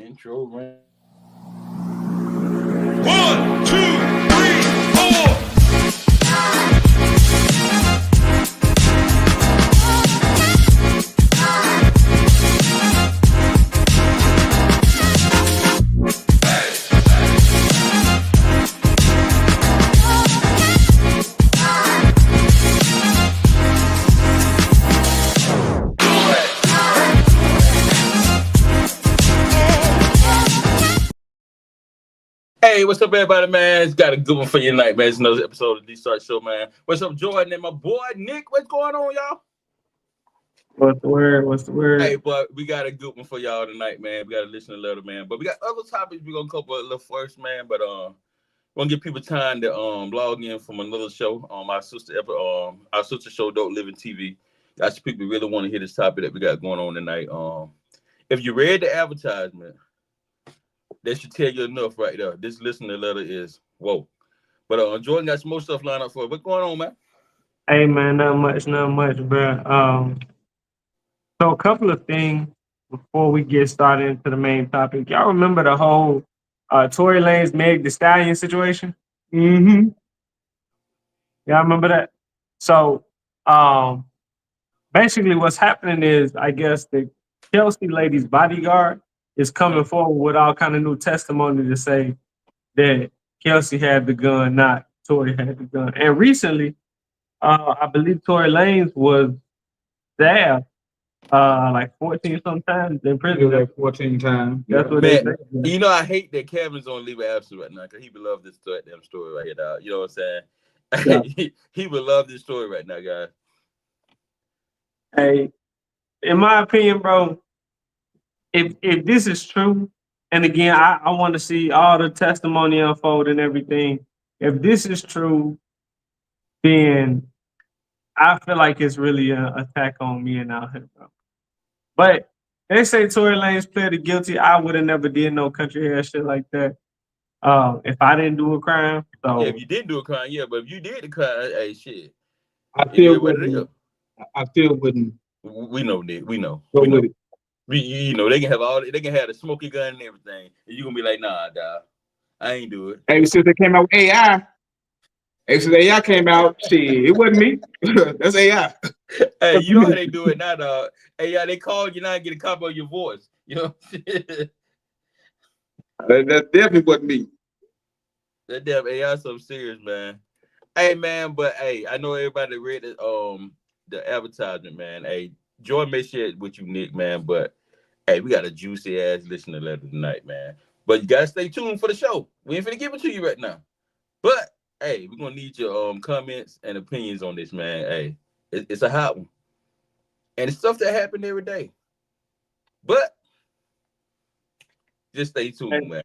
Intro, man. 1, 2, 3, 4. Hey, what's up, everybody, man? It's got a good one for you tonight, man. It's another episode of the Dee Starks Show, man. What's up, Jordan and my boy Nick? What's going on, y'all? What's the word? What's the word? Hey, but we got a good one for y'all tonight, man. We got a listener letter, man. But we got other topics we're gonna cover a little first, man. But we're gonna give people time to log in from another show. Our sister show, Dope Living TV. That's people really want to hear this topic that we got going on tonight. If you read the advertisement, that should tell you enough right there. This listener letter is whoa. But Jordan got some more stuff lined up for it. What's going on, man? Hey man, not much, bro. So a couple of things before we get started into the main topic. Y'all remember the whole Tory Lanez Meg Thee Stallion situation? Mm-hmm. Y'all remember that? So basically what's happening is I guess the Kelsey lady's bodyguard is coming forward with all kind of new testimony to say that Kelsey had the gun, not Tory had the gun. And recently, I believe Tory Lanez was there like 14 sometimes in prison. Like 14 times. That's what Man, they say. you know, I hate that Kevin's on leave of absence right now because he would love this damn story right here, dog. You know what I'm saying? Yeah. he would love this story right now, guys. Hey, in my opinion, bro, if this is true, and again, I want to see all the testimony unfold and everything. If this is true, then I feel like it's really an attack on me and out here, bro. But they say Tory Lanez pleaded guilty. I would have never did no country hair shit like that if I didn't do a crime. So Yeah, if you didn't do a crime, yeah, but if you did the crime, hey, shit. I still wouldn't. We know, Nick. We know. Go We know. with it. You know, they can have the smoking gun and everything. And you're gonna be like, nah, dog. I ain't do it. Hey, since they came out with AI. Hey, since AI came out, shit, it wasn't me. That's AI. Hey, you know how they do it now, dog. Hey, yeah, they call you now and get a copy of your voice. You know? That definitely wasn't me. That damn AI is something serious, man. Hey, man, but hey, I know everybody read the advertisement, man. Hey, Jordan may share it with you, Nick, man, but hey, we got a juicy ass listener letter tonight, man. But you gotta stay tuned for the show. We ain't finna give it to you right now. But hey, we're gonna need your comments and opinions on this, man. Hey, it's a hot one. And it's stuff that happened every day. But just stay tuned, man.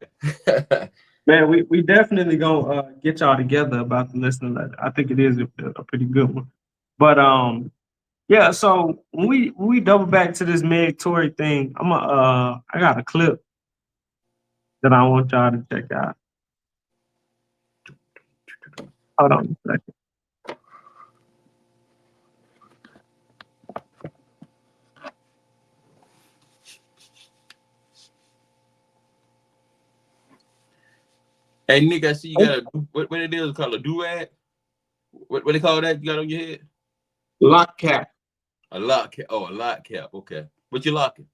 man, we definitely gonna get y'all together about the listener letter. I think it is a pretty good one. But yeah, so when we double back to this Meg Tory thing, I got a clip that I want y'all to check out. Hold on a second. Hey, Nick, I see you got what it is called a do-rag? What they call that you got on your head? Lock cap. A lock cap. Oh, a lock cap. Okay. What you locking?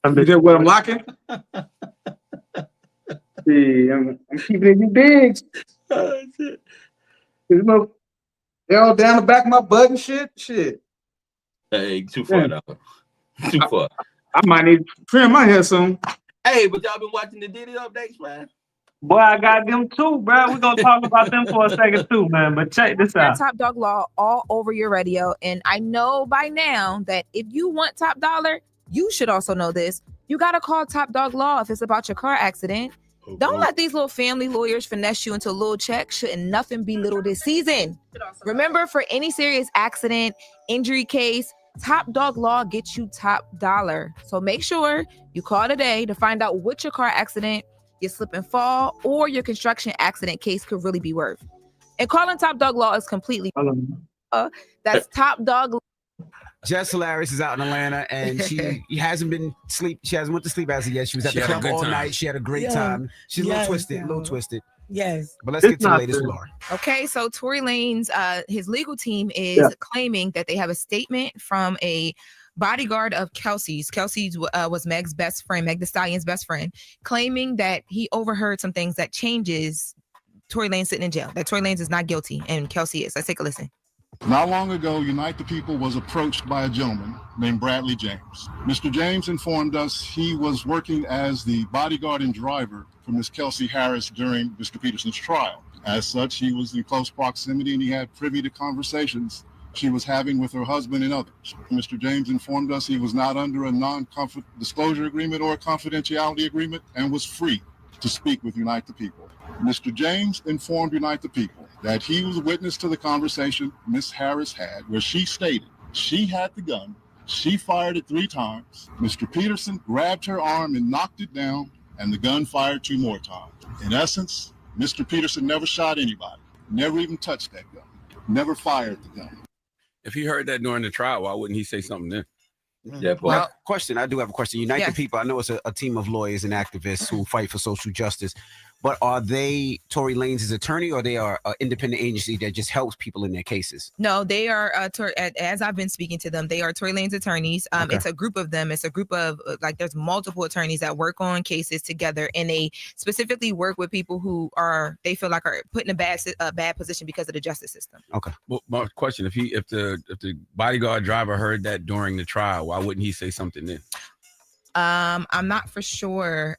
You know what I'm locking? See, I'm keeping it in bigs. Oh, shit. You know, they're all down the back of my butt and shit. Hey, too far now. Too far. I might need to trim my hair soon. Hey, but y'all been watching the Diddy updates, man? Boy, I got them too, bro. We're gonna talk about them for a second too, man. But check this out. Top Dog Law all over your radio. And I know by now that if you want top dollar, you should also know this. You gotta call Top Dog Law if it's about your car accident. Don't let these little family lawyers finesse you into a little check. Shouldn't nothing be little this season. Remember, for any serious accident, injury case, Top Dog Law gets you top dollar. So make sure you call today to find out what your car accident, your slip and fall, or your construction accident case could really be worth. And calling Top Dog Law is completely that's Top Dog. Jess Hilarious is out in Atlanta, and she hasn't been sleep. She hasn't went to sleep as of yet. She was at the club all night. She had a great time. She's a little twisted. Yes. But let's get to the latest, Laura. Okay, so Tory Lanez, his legal team is claiming that they have a statement from a bodyguard of Kelsey's. Kelsey's was Meg's best friend, Meg Thee Stallion's best friend, claiming that he overheard some things that changes Tory Lanez sitting in jail. That Tory Lanez is not guilty and Kelsey is. Let's take a listen. Not long ago, Unite the People was approached by a gentleman named Bradley James. Mr. James informed us he was working as the bodyguard and driver for Miss Kelsey Harris during Mr. Peterson's trial. As such, he was in close proximity and he had privy to conversations she was having with her husband and others. Mr. James informed us he was not under a non-disclosure agreement or a confidentiality agreement and was free to speak with Unite the People. Mr. James informed Unite the People that he was a witness to the conversation Miss Harris had where she stated she had the gun, she fired it 3 times, Mr. Peterson grabbed her arm and knocked it down, and the gun fired 2 more times. In essence, Mr. Peterson never shot anybody, never even touched that gun, never fired the gun. If he heard that during the trial, why wouldn't he say something then? Yeah, well, question. I do have a question. Unite the People. I know it's a team of lawyers and activists who fight for social justice, but are they Tory Lanez's attorney, or they are an independent agency that just helps people in their cases? No, they are. As I've been speaking to them, they are Tory Lanez attorneys. It's a group of them. It's a group of there's multiple attorneys that work on cases together, and they specifically work with people who they feel like are put in a bad position because of the justice system. Okay. Well, my question: if the bodyguard driver heard that during the trial, why wouldn't he say something then? I'm not for sure.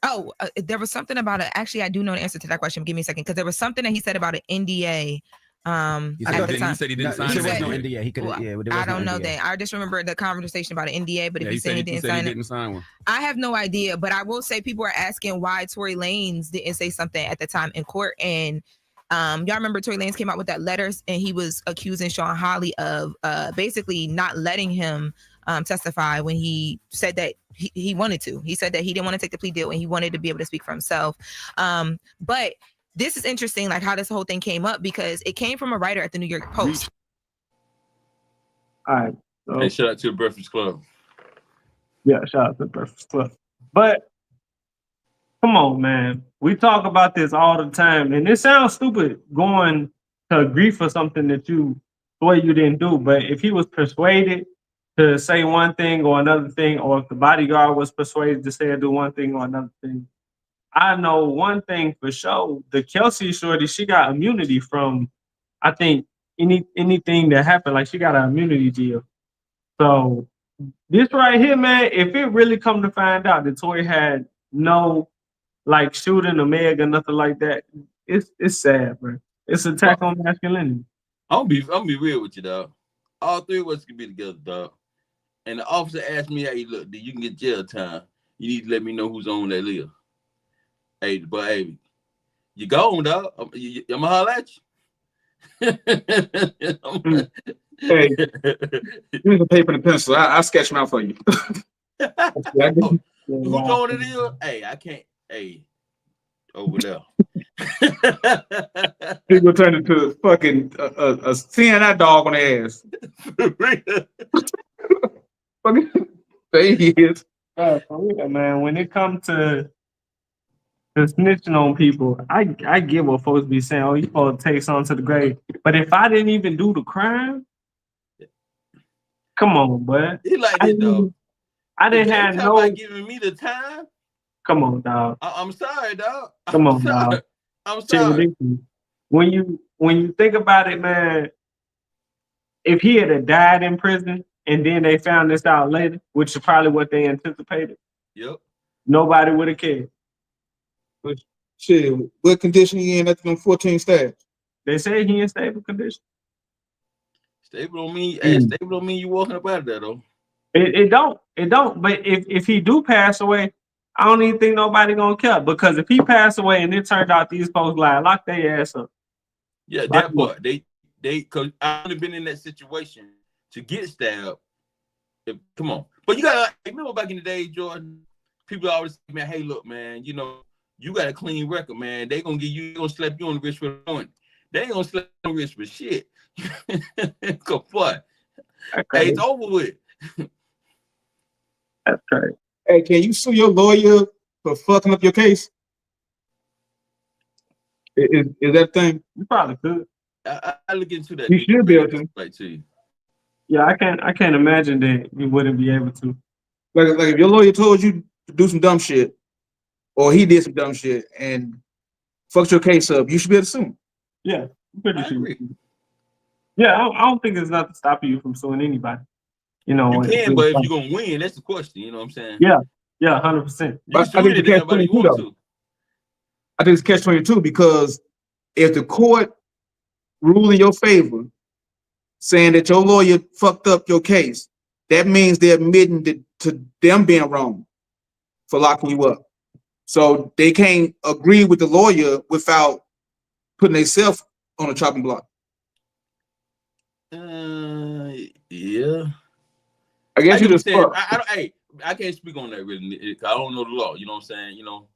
There was something about it. Actually, I do know the answer to that question. Give me a second, because there was something that he said about an NDA. He said he didn't sign it. There was no NDA. He could. I don't know that. I just remember the conversation about an NDA. But if he said he didn't sign one, I have no idea. But I will say people are asking why Tory Lanez didn't say something at the time in court. And y'all remember Tory Lanez came out with that letter, and he was accusing Sean Hawley of basically not letting him testify when he said that he wanted to. He said that he didn't want to take the plea deal and he wanted to be able to speak for himself. But this is interesting, like how this whole thing came up, because it came from a writer at the New York Post. All right. So, hey, shout out to the Breakfast Club. Yeah, shout out to the Breakfast Club. But come on, man. We talk about this all the time, and it sounds stupid going to agree for something that you thought you didn't do. But if he was persuaded to say one thing or another thing, or if the bodyguard was persuaded to say or do one thing or another thing, I know one thing for sure. The Kelsey shorty, she got immunity from, I think, anything that happened. Like, she got an immunity deal. So this right here, man, if it really come to find out that Tory had no shooting or Meg or nothing like that, it's sad, bro. It's an attack on masculinity. I'm gonna be real with you, dog. All 3 of us can be together, dog. And the officer asked me, "Hey, look, you can get jail time. You need to let me know who's on that list." Hey, but hey, you gone, dog. I'm gonna holler at you. Hey, here's a paper and a pencil. I'll sketch them out for you. Who's on the deal? Hey, I can't. Hey, over there. People turn into fucking a CNI dog on their ass. There he is. For real, man. When it comes to snitching on people, I get what folks be saying. Oh, you supposed to take something to the grave. But if I didn't even do the crime, come on, bud. He like this, dog. I didn't have no. About giving me the time. Come on, dog. I'm sorry, dog. Come on, dog. I'm sorry. When you think about it, man, if he had died in prison and then they found this out later, which is probably what they anticipated, yep, nobody would have cared. But shit, what condition he in after them 14 stabs? They say he in stable condition. Stable don't mean you walking up out of there, though. It don't. But if he do pass away, I don't even think nobody gonna care, because if he passed away and it turned out these folks lock their ass up. Yeah, that what they because I've only been in that situation to get stabbed. Come on, but you gotta remember back in the day, Jordan. People always say, man, hey, look, man, you got a clean record, man. They gonna slap you on the wrist for doing. They ain't gonna slap you on the wrist for shit. Cause what? Hey, it's over with. That's crazy. Hey, can you sue your lawyer for fucking up your case? Is that thing? You probably could. I look into that. You Nick, and should be bring able it to. right to you. Yeah, I can't imagine that you wouldn't be able to. Like if your lawyer told you to do some dumb shit, or he did some dumb shit and fucked your case up, you should be able to sue him. Yeah, I'm pretty I sure. agree. Yeah, I don't think there's nothing stopping you from suing anybody. You know, You can, but if you're gonna win, that's the question. You know what I'm saying? yeah, 100%. You can I sue think it's any a damn body you catch-22 want though. to. I think it's catch-22 because if the court rule in your favor, saying that your lawyer fucked up your case, that means they're admitting to them being wrong for locking you up. So they can't agree with the lawyer without putting themselves on a chopping block. Yeah. I guess you just fuck. I can't speak on that really. I don't know the law. You know what I'm saying? You know,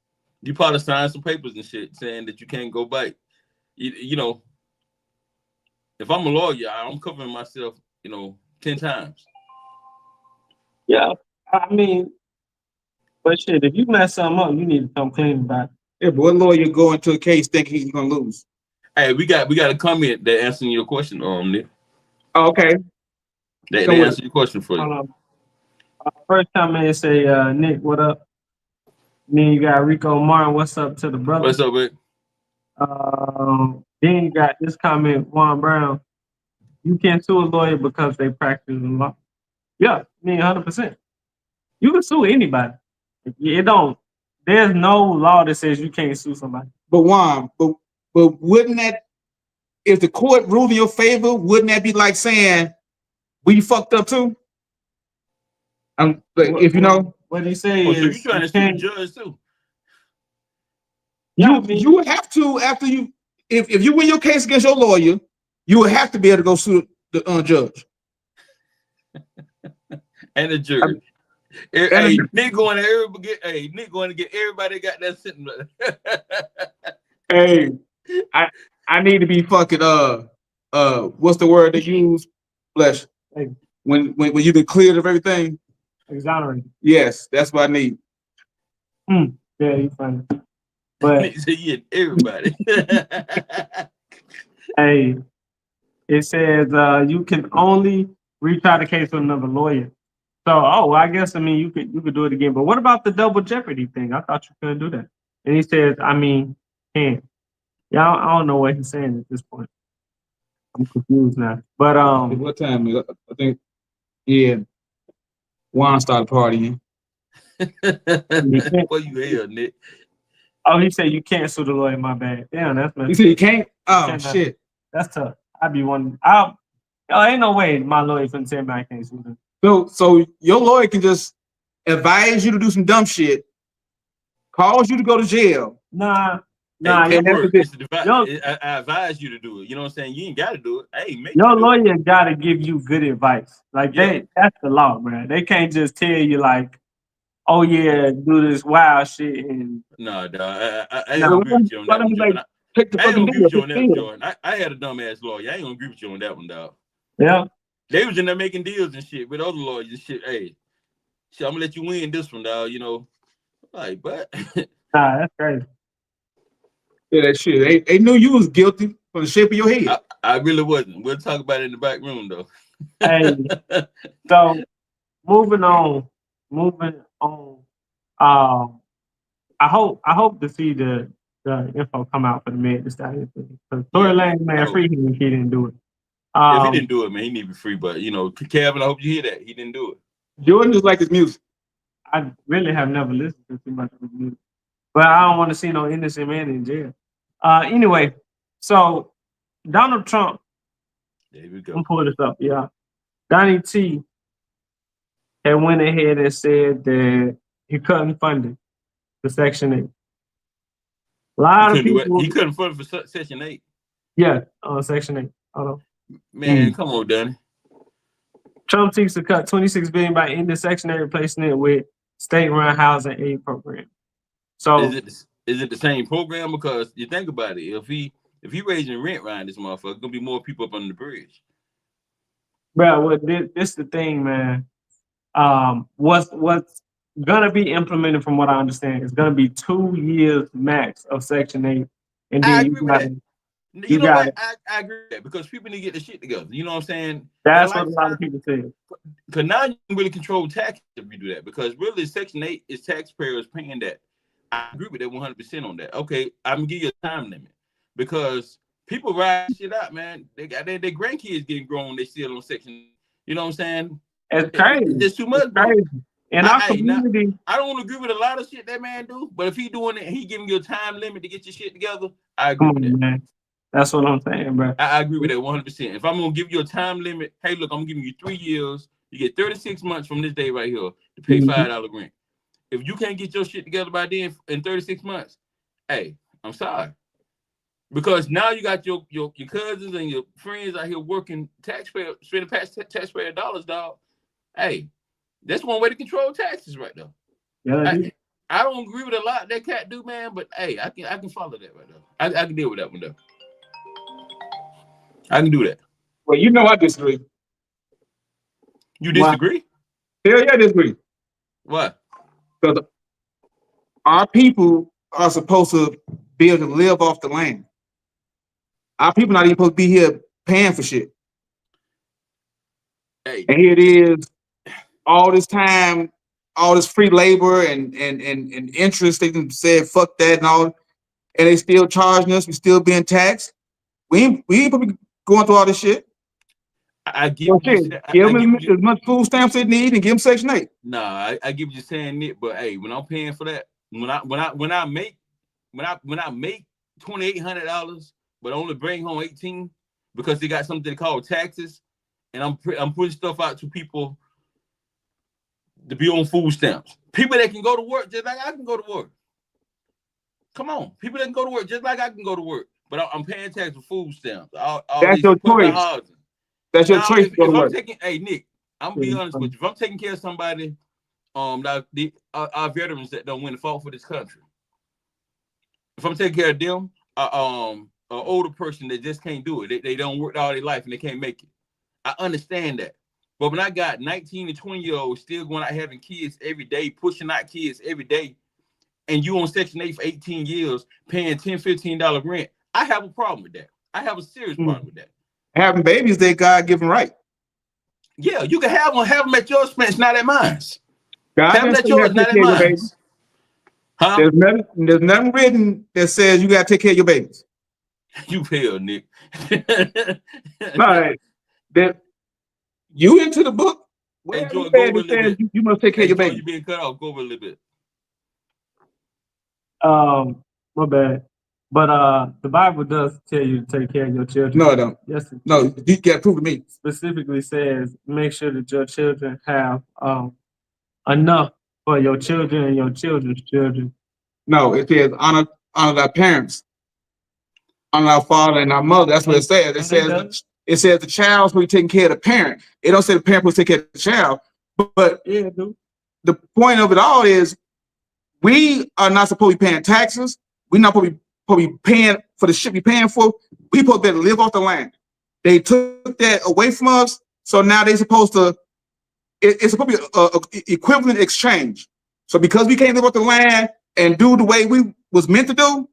you probably signed some papers and shit saying that you can't go back. You know, if I'm a lawyer, I'm covering myself, 10 times. Yeah, I mean, but shit, if you mess something up, you need to come clean about it. Yeah, but what lawyer go into a case thinking he's gonna lose? Hey, we got a comment that answering your question, Nick. Oh, okay. They answer your question for you. First comment say, Nick, what up? Then you got Rico Martin, what's up to the brother? What's up, Rick? Then you got this comment, Juan Brown. You can't sue a lawyer because they practice the law. Yeah, 100%. You can sue anybody. There's no law that says you can't sue somebody. But Juan, but wouldn't that, if the court ruled in your favor, wouldn't that be like saying we fucked up too? If you know what he say so is, you trying to sue the judge too? You would have to after you if you win your case against your lawyer, you would have to be able to go sue the judge and the jury. Nick going to get everybody got that sitting. Hey, I need to be fucking what's the word they use? Flesh. Hey. When you've been cleared of everything. Exonerated. Yes, that's what I need. Yeah, you funny. But everybody. Hey, it says you can only retry the case with another lawyer. So, I guess you could do it again. But what about the double jeopardy thing? I thought you couldn't do that. And he says, can't. Yeah, I don't know what he's saying at this point. I'm confused now. But what time is it? I think Juan started partying. What you hell, Nick? Oh, he said you can't sue the lawyer. My bad. Damn, that's messed up. You said you can't? Oh, shit. That's tough. I'd be one. Ain't no way my lawyer finna tell me I can't sue them. So your lawyer can just advise you to do some dumb shit, cause you to go to jail. Nah. I advise you to do it. You know what I'm saying? You ain't got to do it. Hey, your lawyer got to give you good advice. Like that's the law, man. They can't just tell you like, oh yeah, do this wild shit. And no, dog. I ain't gonna agree with you on that one, Jordan. I ain't gonna agree with you on that one, Jordan. I had a dumbass lawyer. I ain't gonna agree with you on that one, dog. Yeah. They was in there making deals and shit with other lawyers and shit. Hey, shit, I'm gonna let you win this one, dog. Like, but nah, that's crazy. Yeah, that shit. They knew you was guilty from the shape of your head. I really wasn't. We'll talk about it in the back room, though. Hey, so moving on. I hope to see the info come out for the Meg Thee Stallion thing. Because Tory Lanez, man, free him if he didn't do it. If he didn't do it, man, he need to be free. But Kevin, I hope you hear that. He didn't do it. Jordan just like his music. I really have never listened to too much of his music. But I don't want to see no innocent man in jail. Anyway, so Donald Trump. There we go. I'm pulling this up. Yeah, Donnie T had went ahead and said that he couldn't fund it for Section 8. A lot of people. He couldn't fund it for Section 8. Yeah, Section 8. Hold on. Man, come on, Donnie. Trump seeks to cut $26 billion by ending Section 8, replacing it with state-run housing aid program. So is it the same program? Because you think about it, if he raising rent around this motherfucker, gonna be more people up on the bridge. Bro, this the thing, man. what's gonna be implemented, from what I understand, is gonna be 2 years max of Section 8, and I then agree with that. You you know got what? it. I agree with that because people need to get the shit together. You know what I'm saying? That's what a lot of people say. Because now you can really control taxes if you do that. Because really, Section 8 is taxpayers paying that. I agree with that 100% on that. Okay, I'm gonna give you a time limit because people ride shit out, man. They got their grandkids getting grown. They still on Section 8. You know what I'm saying? It's crazy. It's too much, It's bro. crazy. In our community, now, I don't agree with a lot of shit that man do, but if he doing it, he giving you a time limit to get your shit together. I agree with that. Man. That's what I'm saying, bro. I agree with that 100%. If I'm gonna give you a time limit, hey, look, I'm giving you 3 years. You get 36 months from this day right here to pay $5 rent. If you can't get your shit together by then in 36 months, hey, I'm sorry. Because now you got your cousins and your friends out here working spending taxpayer dollars, dog. Hey, that's one way to control taxes right there. Yeah, I don't agree with a lot that cat do, man, but hey, I can follow that right there. I can deal with that one though. I can do that. Well, you know I disagree. You disagree? Hell yeah, I disagree. What? Because our people are supposed to be able to live off the land. Our people not even supposed to be here paying for shit. Hey. And here it is, all this time, all this free labor and interest. They said fuck that and all, and they still charging us. We still being taxed. We ain't supposed to be going through all this shit. I give them as much food stamps they need and give them Section 8. Nah, I give you saying it, but hey, when I'm paying for that, when I make $2,800, but only bring home 18 because they got something called taxes, and I'm putting stuff out to people to be on food stamps. People that can go to work just like I can go to work. Come on, people that can go to work just like I can go to work, but I'm paying tax for food stamps. That's your choice. That's your choice. If I'm taking, hey Nick, I'm gonna be honest with you. If I'm taking care of somebody, our veterans that don't win the fight for this country, if I'm taking care of them, an older person that just can't do it, they don't work all their life and they can't make it. I understand that. But when I got 19 and 20-year-olds still going out having kids every day, pushing out kids every day, and you on Section 8 for 18 years, paying $10, $15 rent, I have a problem with that. I have a serious problem with that. Having babies, they God-given right. Yeah, you can have them at your expense, not at mine. God have them at yours, not at mine. Huh? There's nothing written that says you got to take care of your babies. You feel, Nick. Right. That you into the book? Hey, Joy, go over a little bit. You must take care of your baby. You being cut off. Go over a little bit. My bad. But the Bible does tell you to take care of your children. No, it don't. Yes, no, you got to prove to me. Specifically says make sure that your children have enough for your children and your children's children. No, it says honor thy parents, honor our father and our mother. That's what it says. It says the child's supposed to be taking care of the parent. It don't say the parent supposed to take care of the child. But yeah, dude. The point of it all is we are not supposed to be paying taxes. We're not supposed to be paying for the shit we're paying for. We supposed to live off the land. They took that away from us, so now they're supposed to. It's supposed to be an equivalent exchange. So because we can't live off the land and do the way we was meant to do,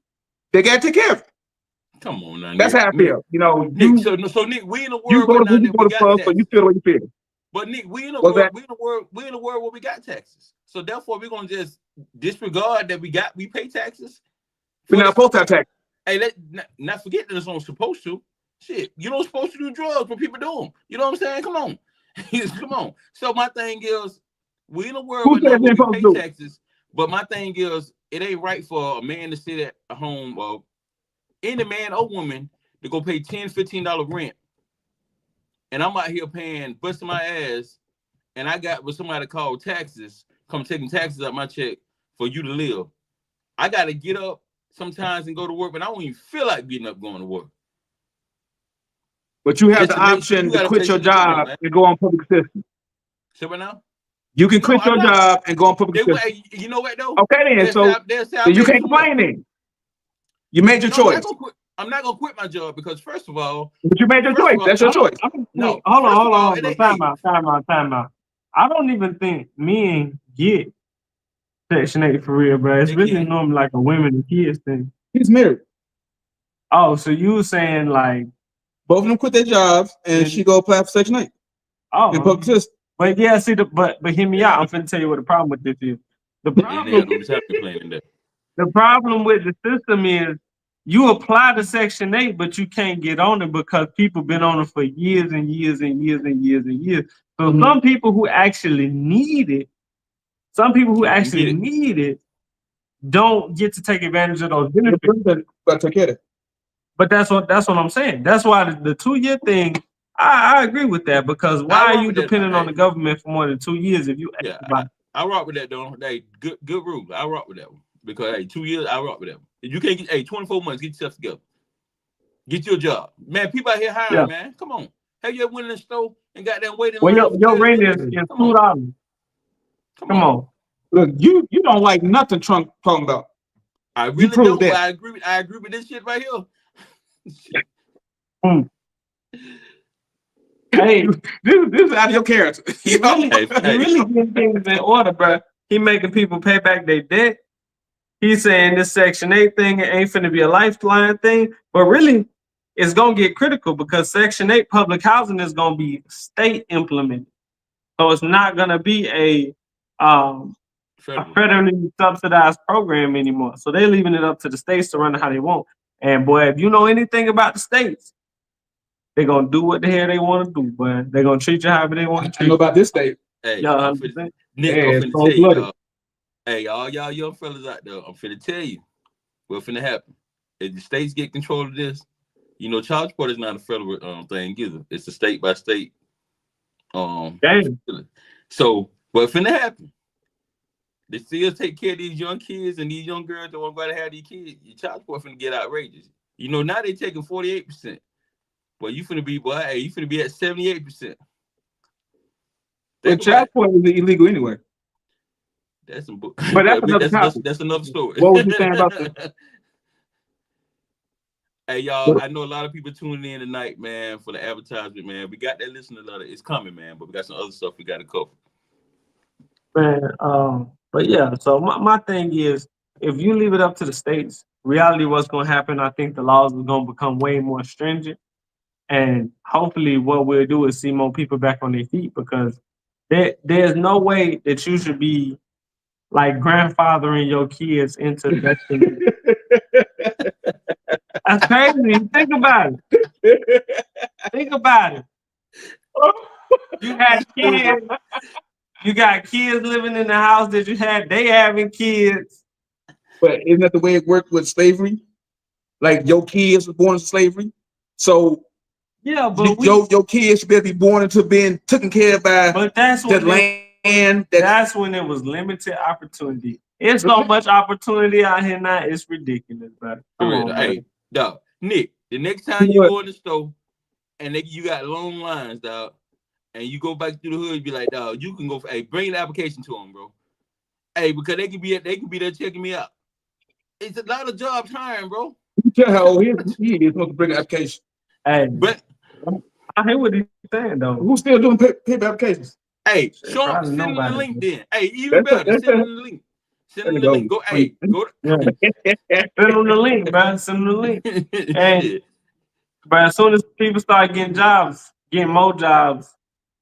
they got to take care of it. Come on, now, that's Nick. how I feel. You know, Nick. So Nick, we in a world you go right now to that we got taxes. So you feel the way you feel. But Nick, we in a world where we got taxes. So therefore, we're gonna just disregard that we pay taxes. We're not supposed to have taxes. Hey, not forget that it's not supposed to. Shit, you're not supposed to do drugs, but people do them. You know what I'm saying? Come on, come on. So my thing is, we in a world where we pay taxes. But my thing is, it ain't right for a man to sit at home, or any man or woman to go pay $10, $15 rent. And I'm out here busting my ass, and I got what somebody called taxes, come taking taxes out my check for you to live. I got to get up sometimes and go to work, but I don't even feel like getting up going to work. But you have the option to quit your job and go on public assistance. So right now? You can quit your job and go on public assistance. You know what, though? Okay, then. So you can't complain then. You made your choice. I'm not gonna quit my job because first of all, but you made your choice. That's your choice. No, hold on. Time out. I don't even think men get Section 8 for real, bro. It's They really can. normally like a women and kids thing. He's married. Oh, so you were saying like, Both of them quit their jobs, and she go apply for Section 8 in public oh, system. but yeah, see, but hear me out. I'm finna tell you what the problem with this is. The They ain't problem, got no retirement plan in there. the problem with the system is you apply to Section 8, but you can't get on it because people been on it for years and years and years and years and years. So some people who actually need it, Get it. don't get to take advantage of those The benefits. president got to take care of it. But that's what I'm saying. That's why the 2-year thing, I agree with that, because why I are rock you with that. depending on Hey, the government for more than 2 years if you yeah, about I rock with that though. Hey, good rule. I rock with that one because hey, 2 years I rock with that one. If you can't get 24 months, get yourself together. Get your job, man. People out here hiring, yeah. man. Come on. Have you ever went in the store and got them waiting Well, line for your 30 rent minutes? is Come on. $2. Come Come on. on. Look, you don't like nothing Trump talking about. I You really proved don't. that. I agree with this shit right here. Mm. Hey, This is out of your character. he really, Hey, he really getting things in order, bro. He making people pay back their debt. He's saying this Section 8 thing ain't finna be a lifeline thing, but really, it's gonna get critical because Section 8 public housing is gonna be state implemented. So it's not gonna be a federal. federally subsidized program anymore. So they're leaving it up to the states to run it how they want. And boy, if you know anything about the states, they're gonna do what the hell they want to do, boy. They're gonna treat you however they want to I treat know you. about this state. Hey, Yeah, I'm 100%. finna, Nick, Yeah, I'm it's finna tell you, cold-blooded. dog. Hey, all y'all young fellas out there, I'm finna tell you what's finna happen. If the states get control of this, you know, child support is not a federal thing either. It's a state by state. Damn. So what's finna happen? They still take care of these young kids and these young girls that want to have these kids. Your child support finna get outrageous. You know, now they taking 48%. But you finna be, boy, hey, you finna be at 78%. But child support is illegal anyway. That's some, But that's another topic. that's another story. What was you saying about the? Hey, y'all, I know a lot of people tuning in tonight, man, for the advertisement, man. We got that listener letter. It's coming, man, but we got some other stuff we got to cover. Man, but yeah, so my thing is, if you leave it up to the states, reality what's gonna happen, I think the laws are gonna become way more stringent. And hopefully what we'll do is see more people back on their feet because there's no way that you should be like grandfathering your kids into investing. That's crazy. Think about it. Think about it. You had kids. You got kids living in the house that you had. They having kids. But isn't that the way it worked with slavery? Like your kids were born into slavery, so yeah, but your kids should be born into being taken care of by. But that's that land. That's when it was limited opportunity. It's so much opportunity out here now. It's ridiculous, bro. Come on, hey, dog, Nick. The next time you go in the store and you got long lines, dog, and you go back through the hood, you be like, dog, you can go. Hey, bring the application to them, bro. Hey, because they can be there checking me out. It's a lot of jobs hiring, bro. You tell how old he is supposed to bring an application. Hey, but I hear what he's saying though. Who's still doing paper applications? Hey, send them the link then. Hey, even That's better, send them the link. Send them the link. Go, hey, go. Send them the link, man. Send them the link. And but as soon as people start getting jobs, getting more jobs,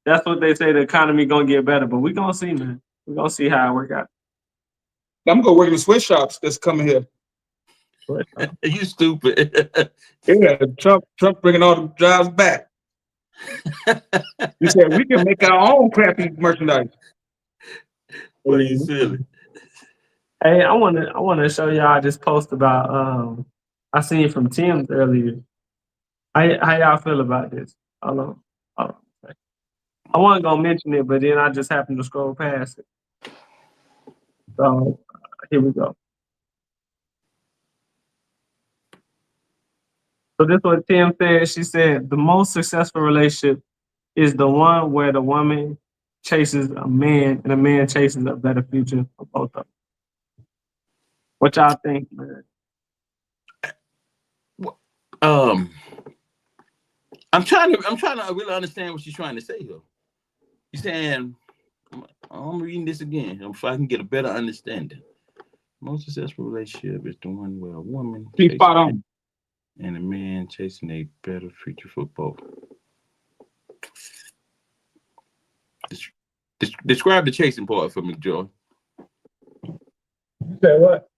that's what they say the economy gonna get better. But we gonna see, man. We gonna see how it work out. I'm gonna work in the sweatshops that's coming here. You stupid. Yeah, Trump bringing all the jobs back. He said we can make our own crappy merchandise. What are you silly? Hey, I wanna show y'all this post about I seen from Tim's earlier. How y'all feel about this? Hold on. I wasn't gonna mention it, but then I just happened to scroll past it. So here we go. So this is what Tim said. She said the most successful relationship is the one where the woman chases a man and a man chases a better future for both of them. What y'all think, man? I'm trying to really understand what she's trying to say here. She's saying I'm reading this again if I can get a better understanding. Most successful relationship is the one where a woman Be chasing spot on. and a man chasing a better future for both. Describe the chasing part for me, Joe. Say what?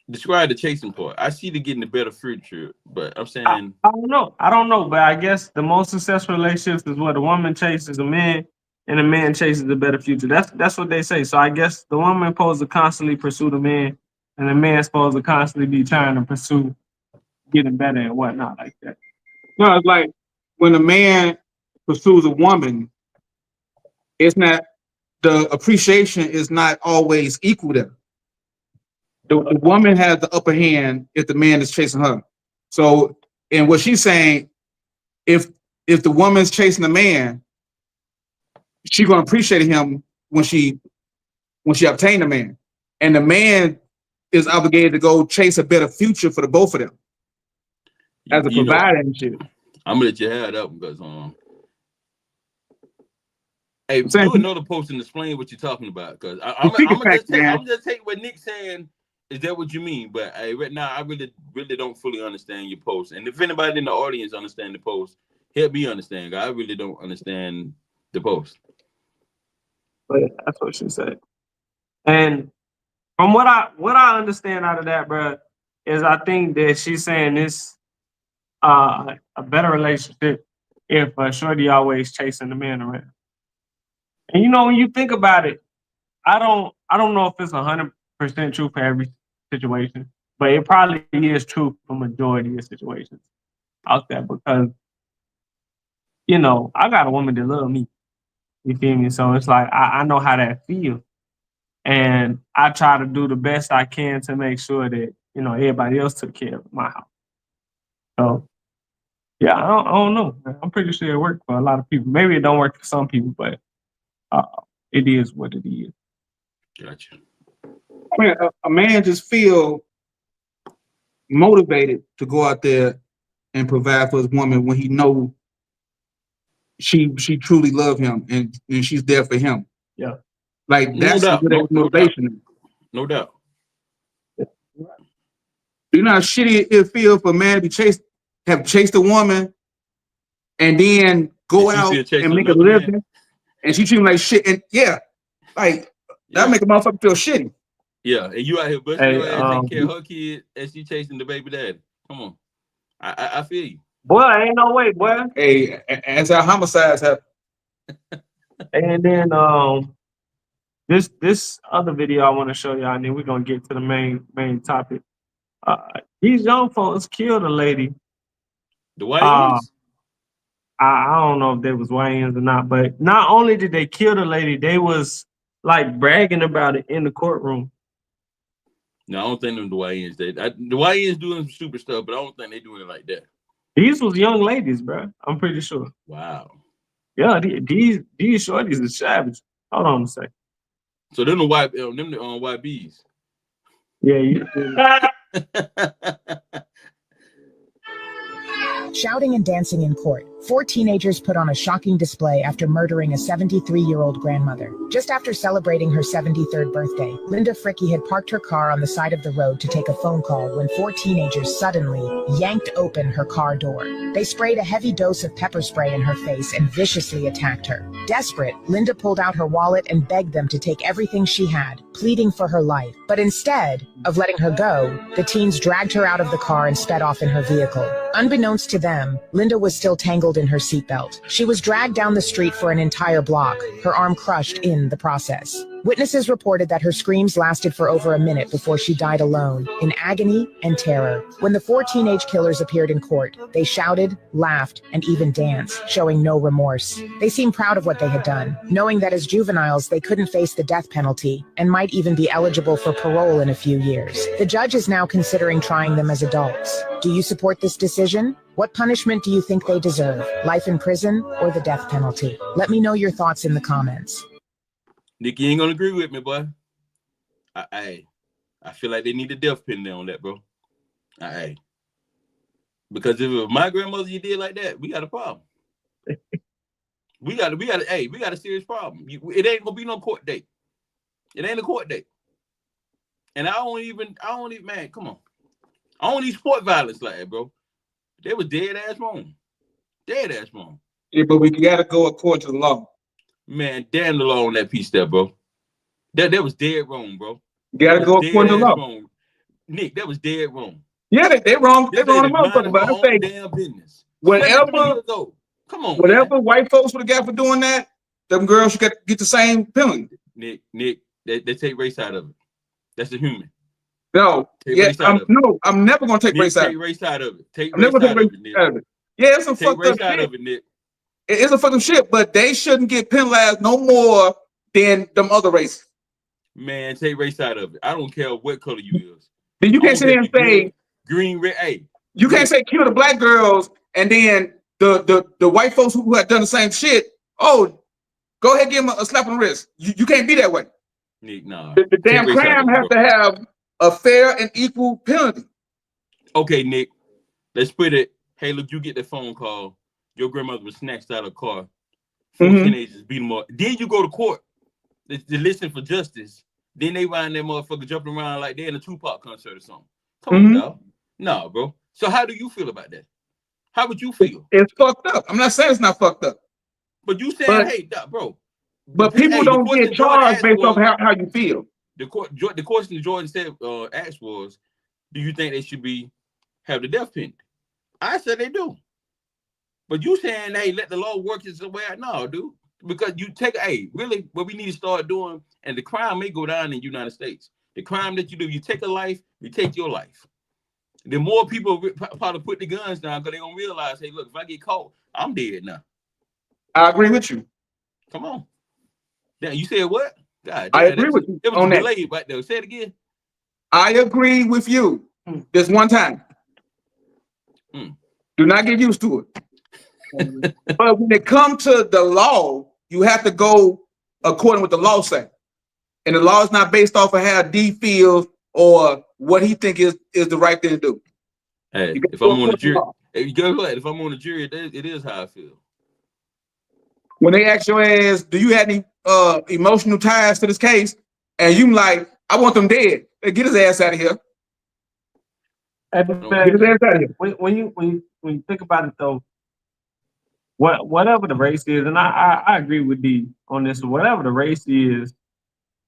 Describe the chasing part. I see the getting a better future, but I'm I, saying I don't know. I don't know, but I guess the most successful relationships is what a woman chases a man and a man chases a better future. That's what they say. So I guess the woman supposed to constantly pursue the man, and the man supposed to constantly be trying to pursue getting better and whatnot like that. No, it's like when a man pursues a woman, it's not the appreciation is not always equal there. The woman has the upper hand if the man is chasing her. So, and what she's saying, if the woman's chasing the man, she's gonna appreciate him when she obtained the man, and the man is obligated to go chase a better future for the both of them as a you know provider and shit. I'm gonna let you have that one because hey, Saying do another post and explain what you're talking about because I'm just take what Nick's saying. Is that what you mean? But hey, right now I really don't fully understand your post. And if anybody in the audience understand the post, help me understand. I really don't understand the post. But that's what she said. And from what I understand out of that, bro, is I think that she's saying this a better relationship if shorty always chasing the man around. And you know, when you think about it, I don't know if it's 100% true for every situation, but it probably is true for majority of situations out there because you know I got a woman that love me. You feel me? So it's like I know how that feels, and I try to do the best I can to make sure that you know everybody else took care of my house. So yeah, I don't know. I'm pretty sure it worked for a lot of people. Maybe it don't work for some people, but uh, it is what it is. Gotcha. I mean, a man just feel motivated to go out there and provide for his woman when he know she truly love him and she's there for him. Yeah. Like No that's doubt. what No doubt. motivation. No doubt. You know how shitty it feel for a man to be have chased a woman and then go And she out still chasing and make a another man. living and she treat him like shit. And yeah, like that Yeah. make a motherfucker feel shitty. Yeah, and you out here busting Hey, your ass taking care of her kid and she chasing the baby daddy. Come on. I feel you. boy, ain't no way, boy. Hey, as our homicides have. And then this other video I want to show y'all, and then we're gonna get to the main topic. These young folks killed a lady. The YNs? I don't know if they was YNs or not, but not only did they kill the lady, they was like bragging about it in the courtroom. No, I don't think them the YNs. The YNs doing some stupid stuff, but I don't think they doing it like that. These was young ladies, bro. I'm pretty sure. Wow. Yeah, these shorties are savage. Hold on a second. So them the YBs. Yeah, you. Shouting and dancing in court. 4 teenagers put on a shocking display after murdering a 73-year-old grandmother. Just after celebrating her 73rd birthday, Linda Fricky had parked her car on the side of the road to take a phone call when 4 teenagers suddenly yanked open her car door. They sprayed a heavy dose of pepper spray in her face and viciously attacked her. Desperate, Linda pulled out her wallet and begged them to take everything she had, pleading for her life. But instead of letting her go, the teens dragged her out of the car and sped off in her vehicle. Unbeknownst to them, Linda was still tangled in her seatbelt. She was dragged down the street for an entire block, her arm crushed in the process. Witnesses reported that her screams lasted for over a minute before she died alone, in agony and terror. When the 4 teenage killers appeared in court, they shouted, laughed, and even danced, showing no remorse. They seemed proud of what they had done, knowing that as juveniles they couldn't face the death penalty and might even be eligible for parole in a few years. The judge is now considering trying them as adults. Do you support this decision? What punishment do you think they deserve? Life in prison or the death penalty? Let me know your thoughts in the comments. Nick, you ain't gonna agree with me, boy. I feel like they need a death penalty on that, bro. Because if it was my grandmother you did like that, we got a problem. We got a serious problem. It ain't gonna be no court date. It ain't a court date. And I don't even, man, come on. I don't need sport violence like that, bro. They was dead ass wrong. Dead ass wrong. Yeah, but we gotta go according to the law. Man, damn the law on that piece there, bro. That was dead wrong, bro. You gotta go according to the law. Wrong. Nick, that was dead wrong. Yeah, they wrong. They wrong the motherfucker, but I say damn business. Whatever. Come on, whatever man. white folks would have got for doing that, them girls should get the same penalty. Nick, they take race out of it. That's a human. No, I'm never gonna take race out. Take race out of it. I'm never gonna take race out of it. Yeah, it's some fucked up shit. Of it, Nick. It's a fucking shit, but they shouldn't get penalized no more than them other races. Man, take race out of it. I don't care what color you is. Then you can't sit there and say green, red. Hey, you can't say kill the black girls and then the white folks who had done the same shit. Oh, go ahead, give them a slap on the wrist. You can't be that way. Nick, nah. The damn crime has to have a fair and equal penalty. Okay, Nick. Let's put it. Hey, look, you get the phone call. Your grandmother was snatched out of a car. 4 teenagers beat them up. Then you go to court to listen for justice. Then they find that motherfucker jumping around like they're in a Tupac concert or something. Come on, dog. No, bro. So how do you feel about that? How would you feel? It's fucked up. I'm not saying it's not fucked up. But you saying, hey, bro. But people don't get charged based off how you feel. The question Jordan said asked was, do you think they should have the death penalty? I said they do. But you saying, hey, let the law work its way out? No, dude. Because you take, really, what we need to start doing, and the crime may go down in the United States. The crime that you do, you take a life, you take your life. The more people probably put the guns down because they're going to realize, hey, look, if I get caught, I'm dead now. I agree with you. Come on. Now, you said what? God, I agree with you. It was delayed right there. Say it again. I agree with you. This one time. Do not get used to it. But when it comes to the law, you have to go according with the law say. And the law is not based off of how D feels or what he think is the right thing to do. Hey, if I'm on the jury, if I'm on the jury, it is how I feel. When they ask your ass, do you have any emotional ties to this case? And you like, I want them dead. Hey, get his ass out of here. Get his ass out of here. When you think about it though, whatever the race is, and I agree with Dee on this, whatever the race is,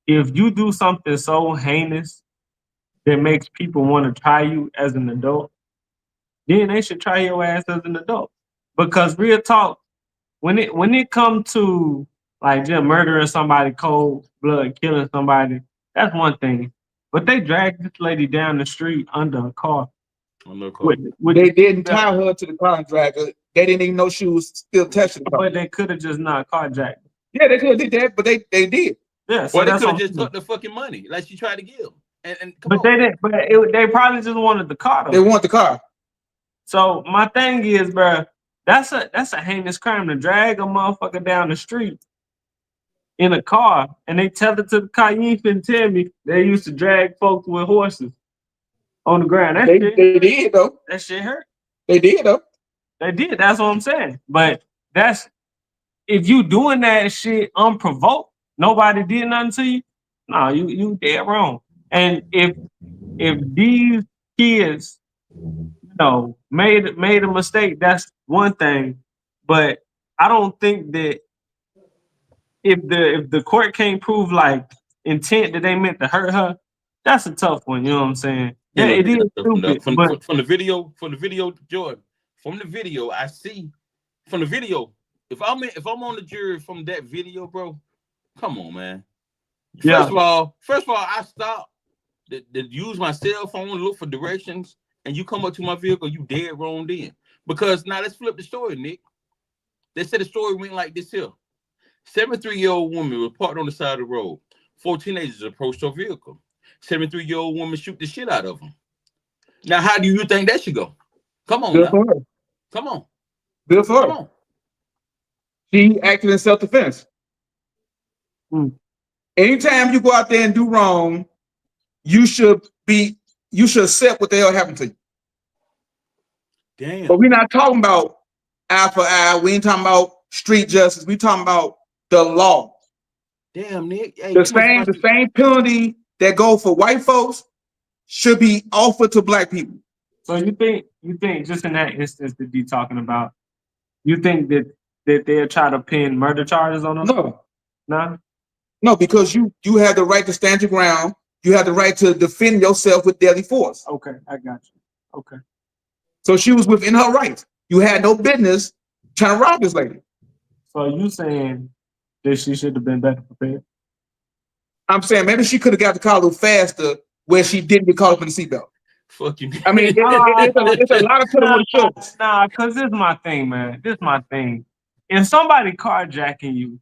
if you do something so heinous that makes people want to try you as an adult, then they should try your ass as an adult. Because real talk, when it comes to like just murdering somebody cold blood, killing somebody, that's one thing. But they dragged this lady down the street under a car. They didn't tie her to the car and drag her. They didn't even know she was still touching the car. But they could have just not carjacked. Yeah, they could have did that, but they did. Yeah, so or they could have just took the fucking money like she tried to give. But they didn't. But they probably just wanted the car. Though. They want the car. So my thing is, bro, that's a heinous crime to drag a motherfucker down the street in a car, and they tell it to the car. You ain't finna tell me they used to drag folks with horses on the ground. They did though. That shit hurt. They did though. They did. That's what I'm saying. But that's if you doing that shit unprovoked, nobody did nothing to you. No, you dead wrong. And if these kids, made a mistake, that's one thing. But I don't think that if the court can't prove like intent that they meant to hurt her, that's a tough one. You know what I'm saying? Yeah, it is stupid. From the video, Jordan. From the video, I see. From the video, if I'm on the jury from that video, bro, come on, man. First of all, I stopped to use my cell phone to look for directions, and you come up to my vehicle, you dead wrong then. Because now let's flip the story, Nick. They said the story went like this here. 73-year-old woman was parked on the side of the road. 4 teenagers approached her vehicle. 73-year-old woman shoot the shit out of them. Now, how do you think that should go? Come on, now. Come on. Good for her. She acted in self-defense. Anytime you go out there and do wrong, you should accept what the hell happened to you. Damn. But we're not talking about eye for eye. We ain't talking about street justice. We talking about the law. Damn, Nick. Hey, The same penalty that go for white folks should be offered to black people. So you think just in that instance that Dee talking about, you think that they'll try to pin murder charges on them? No. No? No, because you have the right to stand your ground. You have the right to defend yourself with deadly force. Okay, I got you. Okay. So she was within her rights. You had no business trying to rob this lady. So you saying that she should have been better prepared? I'm saying maybe she could have got the car a little faster where she didn't get caught up in the seatbelt. Fuck you. I mean, it's a lot of put on the shoulders. Nah, because this is my thing, man. This is my thing. If somebody carjacking you,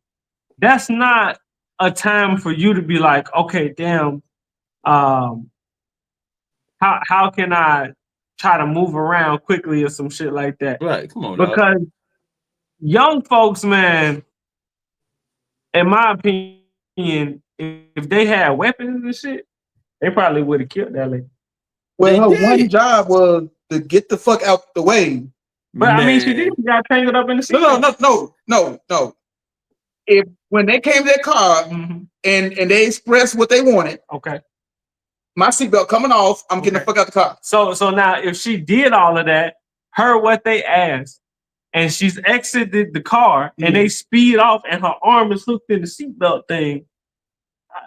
that's not a time for you to be like, okay, damn, how can I try to move around quickly or some shit like that? Right, come on. Because young folks, man, in my opinion, if they had weapons and shit, they probably would have killed that lady. Well, her one job was to get the fuck out the way. But I mean, she did. She got tangled up in the seat. No. If when they came to their car and they expressed what they wanted, okay, my seatbelt coming off, I'm getting the fuck out the car. So now, if she did all of that, heard what they asked, and she's exited the car, and they speed off, and her arm is hooked in the seatbelt thing,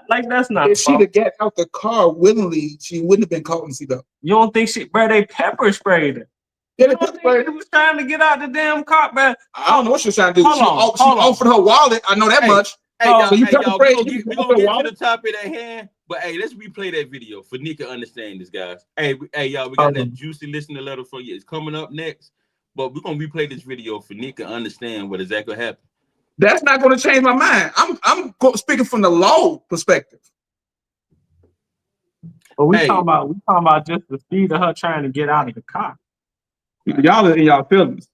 like that's not. If she'd have got out the car willingly, she wouldn't have been caught in the seatbelt. You don't think bro? They pepper sprayed her. Yeah, they pepper sprayed her. She was trying to get out the damn car, man. I don't know what she was trying to do. She Hold offered her wallet. I know that much. Hey, y'all, so you we're pepper sprayed. gonna get to the topic at hand. But hey, let's replay that video for Nick to understand this, guys. Hey, y'all, we got that juicy listener letter for you. It's coming up next. But we're gonna replay this video for Nick to understand what exactly happened. That's not going to change my mind. I'm speaking from the law perspective. But we talking about just the speed of her trying to get out of the car. Y'all are in y'all feelings.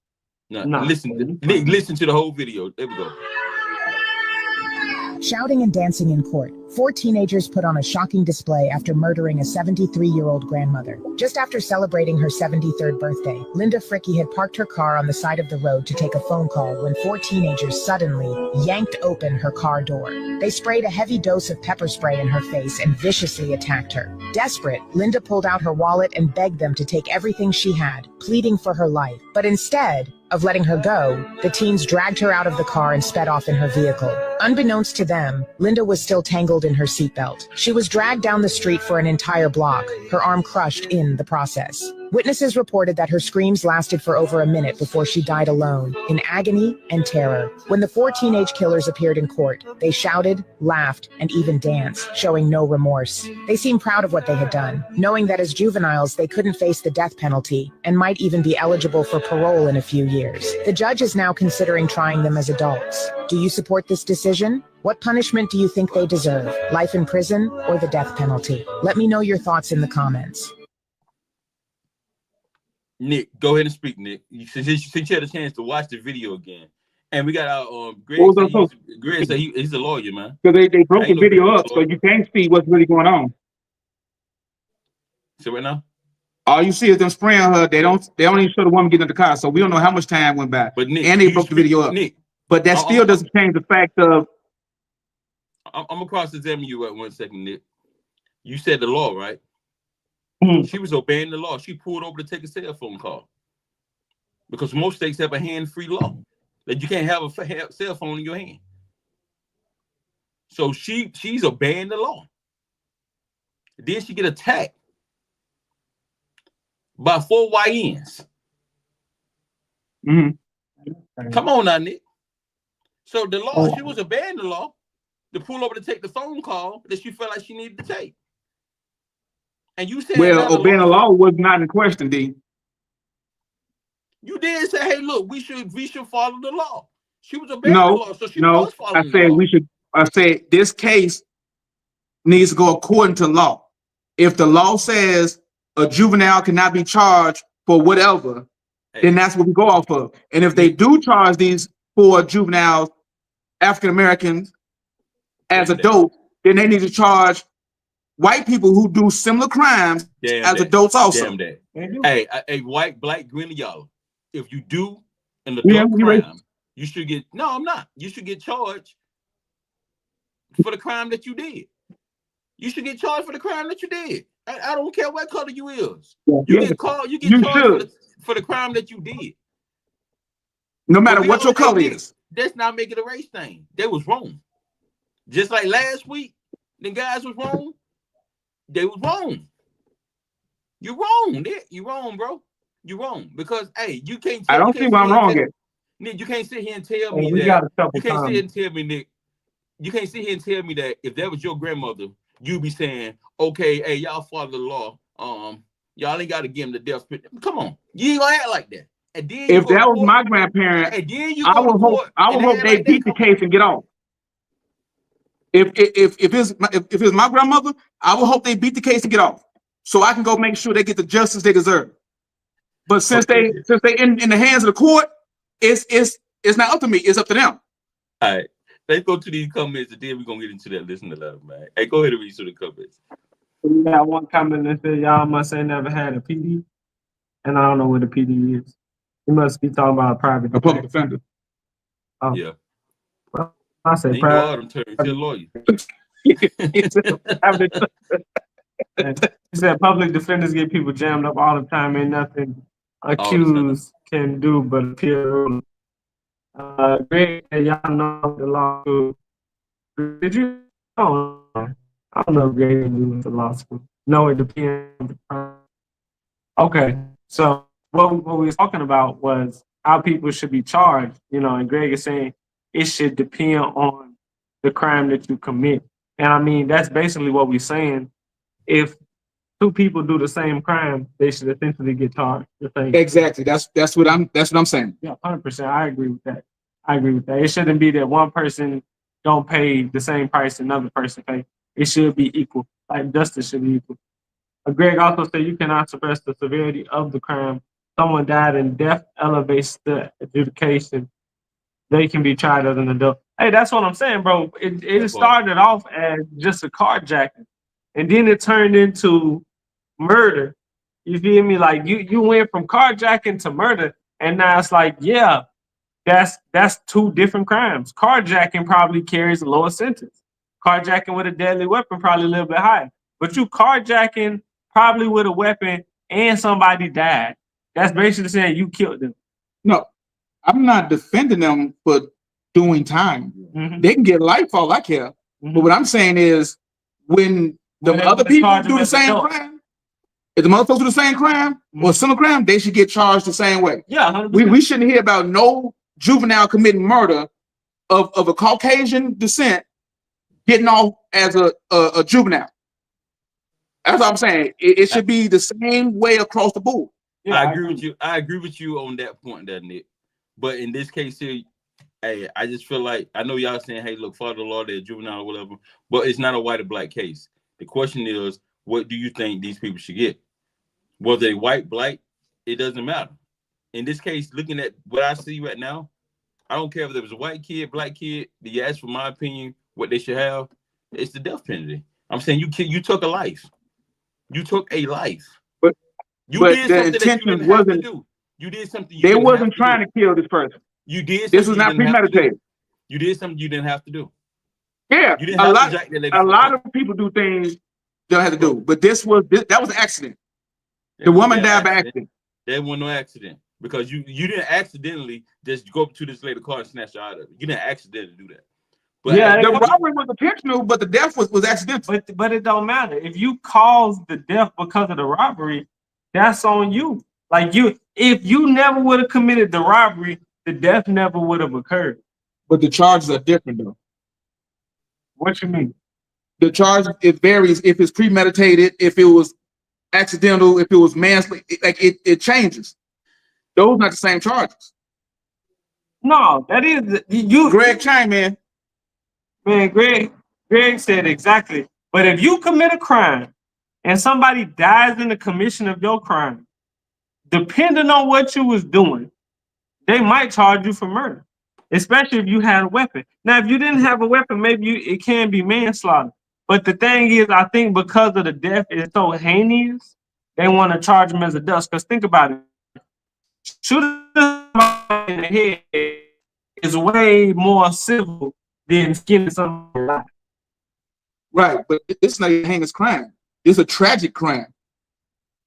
No, listen, Nick, listen to the whole video. There we go. Shouting and dancing in court, 4 teenagers put on a shocking display after murdering a 73-year-old grandmother. Just after celebrating her 73rd birthday, Linda Fricky had parked her car on the side of the road to take a phone call when 4 teenagers suddenly yanked open her car door. They sprayed a heavy dose of pepper spray in her face and viciously attacked her. Desperate, Linda pulled out her wallet and begged them to take everything she had, pleading for her life. But instead of letting her go, the teens dragged her out of the car and sped off in her vehicle. Unbeknownst to them, Linda was still tangled in her seatbelt. She was dragged down the street for an entire block, her arm crushed in the process. Witnesses reported that her screams lasted for over a minute before she died alone, in agony and terror. When the 4 teenage killers appeared in court, they shouted, laughed, and even danced, showing no remorse. They seemed proud of what they had done, knowing that as juveniles they couldn't face the death penalty and might even be eligible for parole in a few years. The judge is now considering trying them as adults. Do you support this decision? What punishment do you think they deserve? Life in prison or the death penalty? Let me know your thoughts in the comments. Nick, go ahead and speak, Nick. Since you had a chance to watch the video again. And we got our Greg said he's a lawyer, man. Because they broke the video up, so you can't see what's really going on. So right now? All you see is them spraying her. They don't even show the woman getting in the car, so we don't know how much time went by. But Nick, and they broke the video up. Nick, but that still doesn't change the fact of. I'm gonna cross-examine you at 1 second, Nick. You said the law, right? She was obeying the law. She pulled over to take a cell phone call because most states have a hand-free law that you can't have a cell phone in your hand. So she's obeying the law. Then she get attacked by 4 YNs. Come on now, Nick. So the law, she was obeying the law to pull over to take the phone call that she felt like she needed to take. And you said, well, obeying the law was not in question, D. You did say, hey, look, we should follow the law. She was obeying the law, so she was following the law. I said this case needs to go according to law. If the law says a juvenile cannot be charged for whatever, then that's what we go off of. And if they do charge these 4 juveniles, African Americans, as adults, then they need to charge white people who do similar crimes as adults also. Hey, white, black, green, and yellow. If you do an adult crime, You should get no. I'm not. You should get charged for the crime that you did. You should get charged for the crime that you did. I don't care what color you is. You get called. You get charged for the crime that you did. No matter what your color is. That's not making a race thing. They was wrong. Just like last week, the guys was wrong. They was wrong. You're wrong, Nick. You're wrong, bro. You're wrong because hey, you can't. I don't see why I'm wrong here. Nick, you can't sit here and tell me that. You can't sit here and tell me, Nick. You can't sit here and tell me that if that was your grandmother, you'd be saying, "Okay, hey, y'all follow the law. Y'all ain't got to give him the death penalty." Come on, you ain't gonna act like that. And then if that was my grandparent, and then you I would hope they beat the case and get off. If it's my grandmother, I would hope they beat the case and get off, so I can go make sure they get the justice they deserve. But since they in the hands of the court, it's not up to me. It's up to them. All right, let's go to these comments and then we're gonna get into that listener letter, man. Hey, go ahead and read through the comments. We got one comment that said y'all must have never had a PD, and I don't know what a PD is. You must be talking about a public defender. Oh. Yeah. Well, I said you know all them terms. You're a lawyer. He said public defenders get people jammed up all the time. Ain't nothing accused can do but appeal. Greg, y'all know the law school. Did you? Oh, I don't know if Greg knew the law school. No, it depends. Okay, so what we were talking about was how people should be charged, and Greg is saying it should depend on the crime that you commit. And I mean, that's basically what we're saying. If two people do the same crime, they should essentially get charged. Exactly. That's what I'm saying. Yeah, 100%. I agree with that. It shouldn't be that one person don't pay the same price another person pay. It should be equal. Like justice should be equal. Greg also said you cannot suppress the severity of the crime. Someone died and death elevates the adjudication. They can be tried as an adult. Hey, that's what I'm saying, bro. It started off as just a carjacking, and then it turned into murder. You feel me? Like you went from carjacking to murder, and now it's like, yeah, that's two different crimes. Carjacking probably carries a lower sentence. Carjacking with a deadly weapon probably a little bit higher. But you carjacking probably with a weapon and somebody died. That's basically saying you killed them. No, I'm not defending them for doing time. Mm-hmm. They can get life for all I care. Mm-hmm. But what I'm saying is when the other people do the same crime, if the motherfuckers do the same crime or similar crime, they should get charged the same way. Yeah, we shouldn't hear about no juvenile committing murder of a Caucasian descent getting off as a juvenile. That's what I'm saying. It should be the same way across the board. Yeah, I agree with you. I agree with you on that point there, Nick. But in this case here, hey, I just feel like I know y'all saying, hey, look, follow the law, they're juvenile or whatever, but it's not a white or black case. The question is, what do you think these people should get? Whether they white, black, it doesn't matter. In this case, looking at what I see right now, I don't care if there was a white kid, black kid. You ask for my opinion, what they should have, it's the death penalty. I'm saying you took a life. You took a life. But did the something intention that you wasn't. have to do. You did something. They wasn't trying to kill this person. You did. This was not premeditated. You did something you didn't have to do. Yeah, a lot of people do things they don't have to do, but that was an accident. The woman died by accident. There was no accident because you didn't accidentally just go up to this lady's car and snatch her out of it. You didn't accidentally do that. But yeah, the robbery was intentional, but the death was accidental. But it don't matter. If you caused the death because of the robbery, that's on you. Like if you never would have committed the robbery, the death never would have occurred. But the charges are different, though. What you mean? The charge, it varies if it's premeditated, if it was accidental, if it was manslaughter, it changes. Those are not the same charges. No, that is you. Greg chime in. Man, Greg said exactly. But if you commit a crime and somebody dies in the commission of your crime, depending on what you was doing, they might charge you for murder, especially if you had a weapon. Now, if you didn't have a weapon, maybe it can be manslaughter. But the thing is, I think because of the death is so heinous, they want to charge him as a dust. Because think about it. Shoot somebody in the head is way more civil than skinning someone alive. Right, but this is not a heinous crime. It's a tragic crime.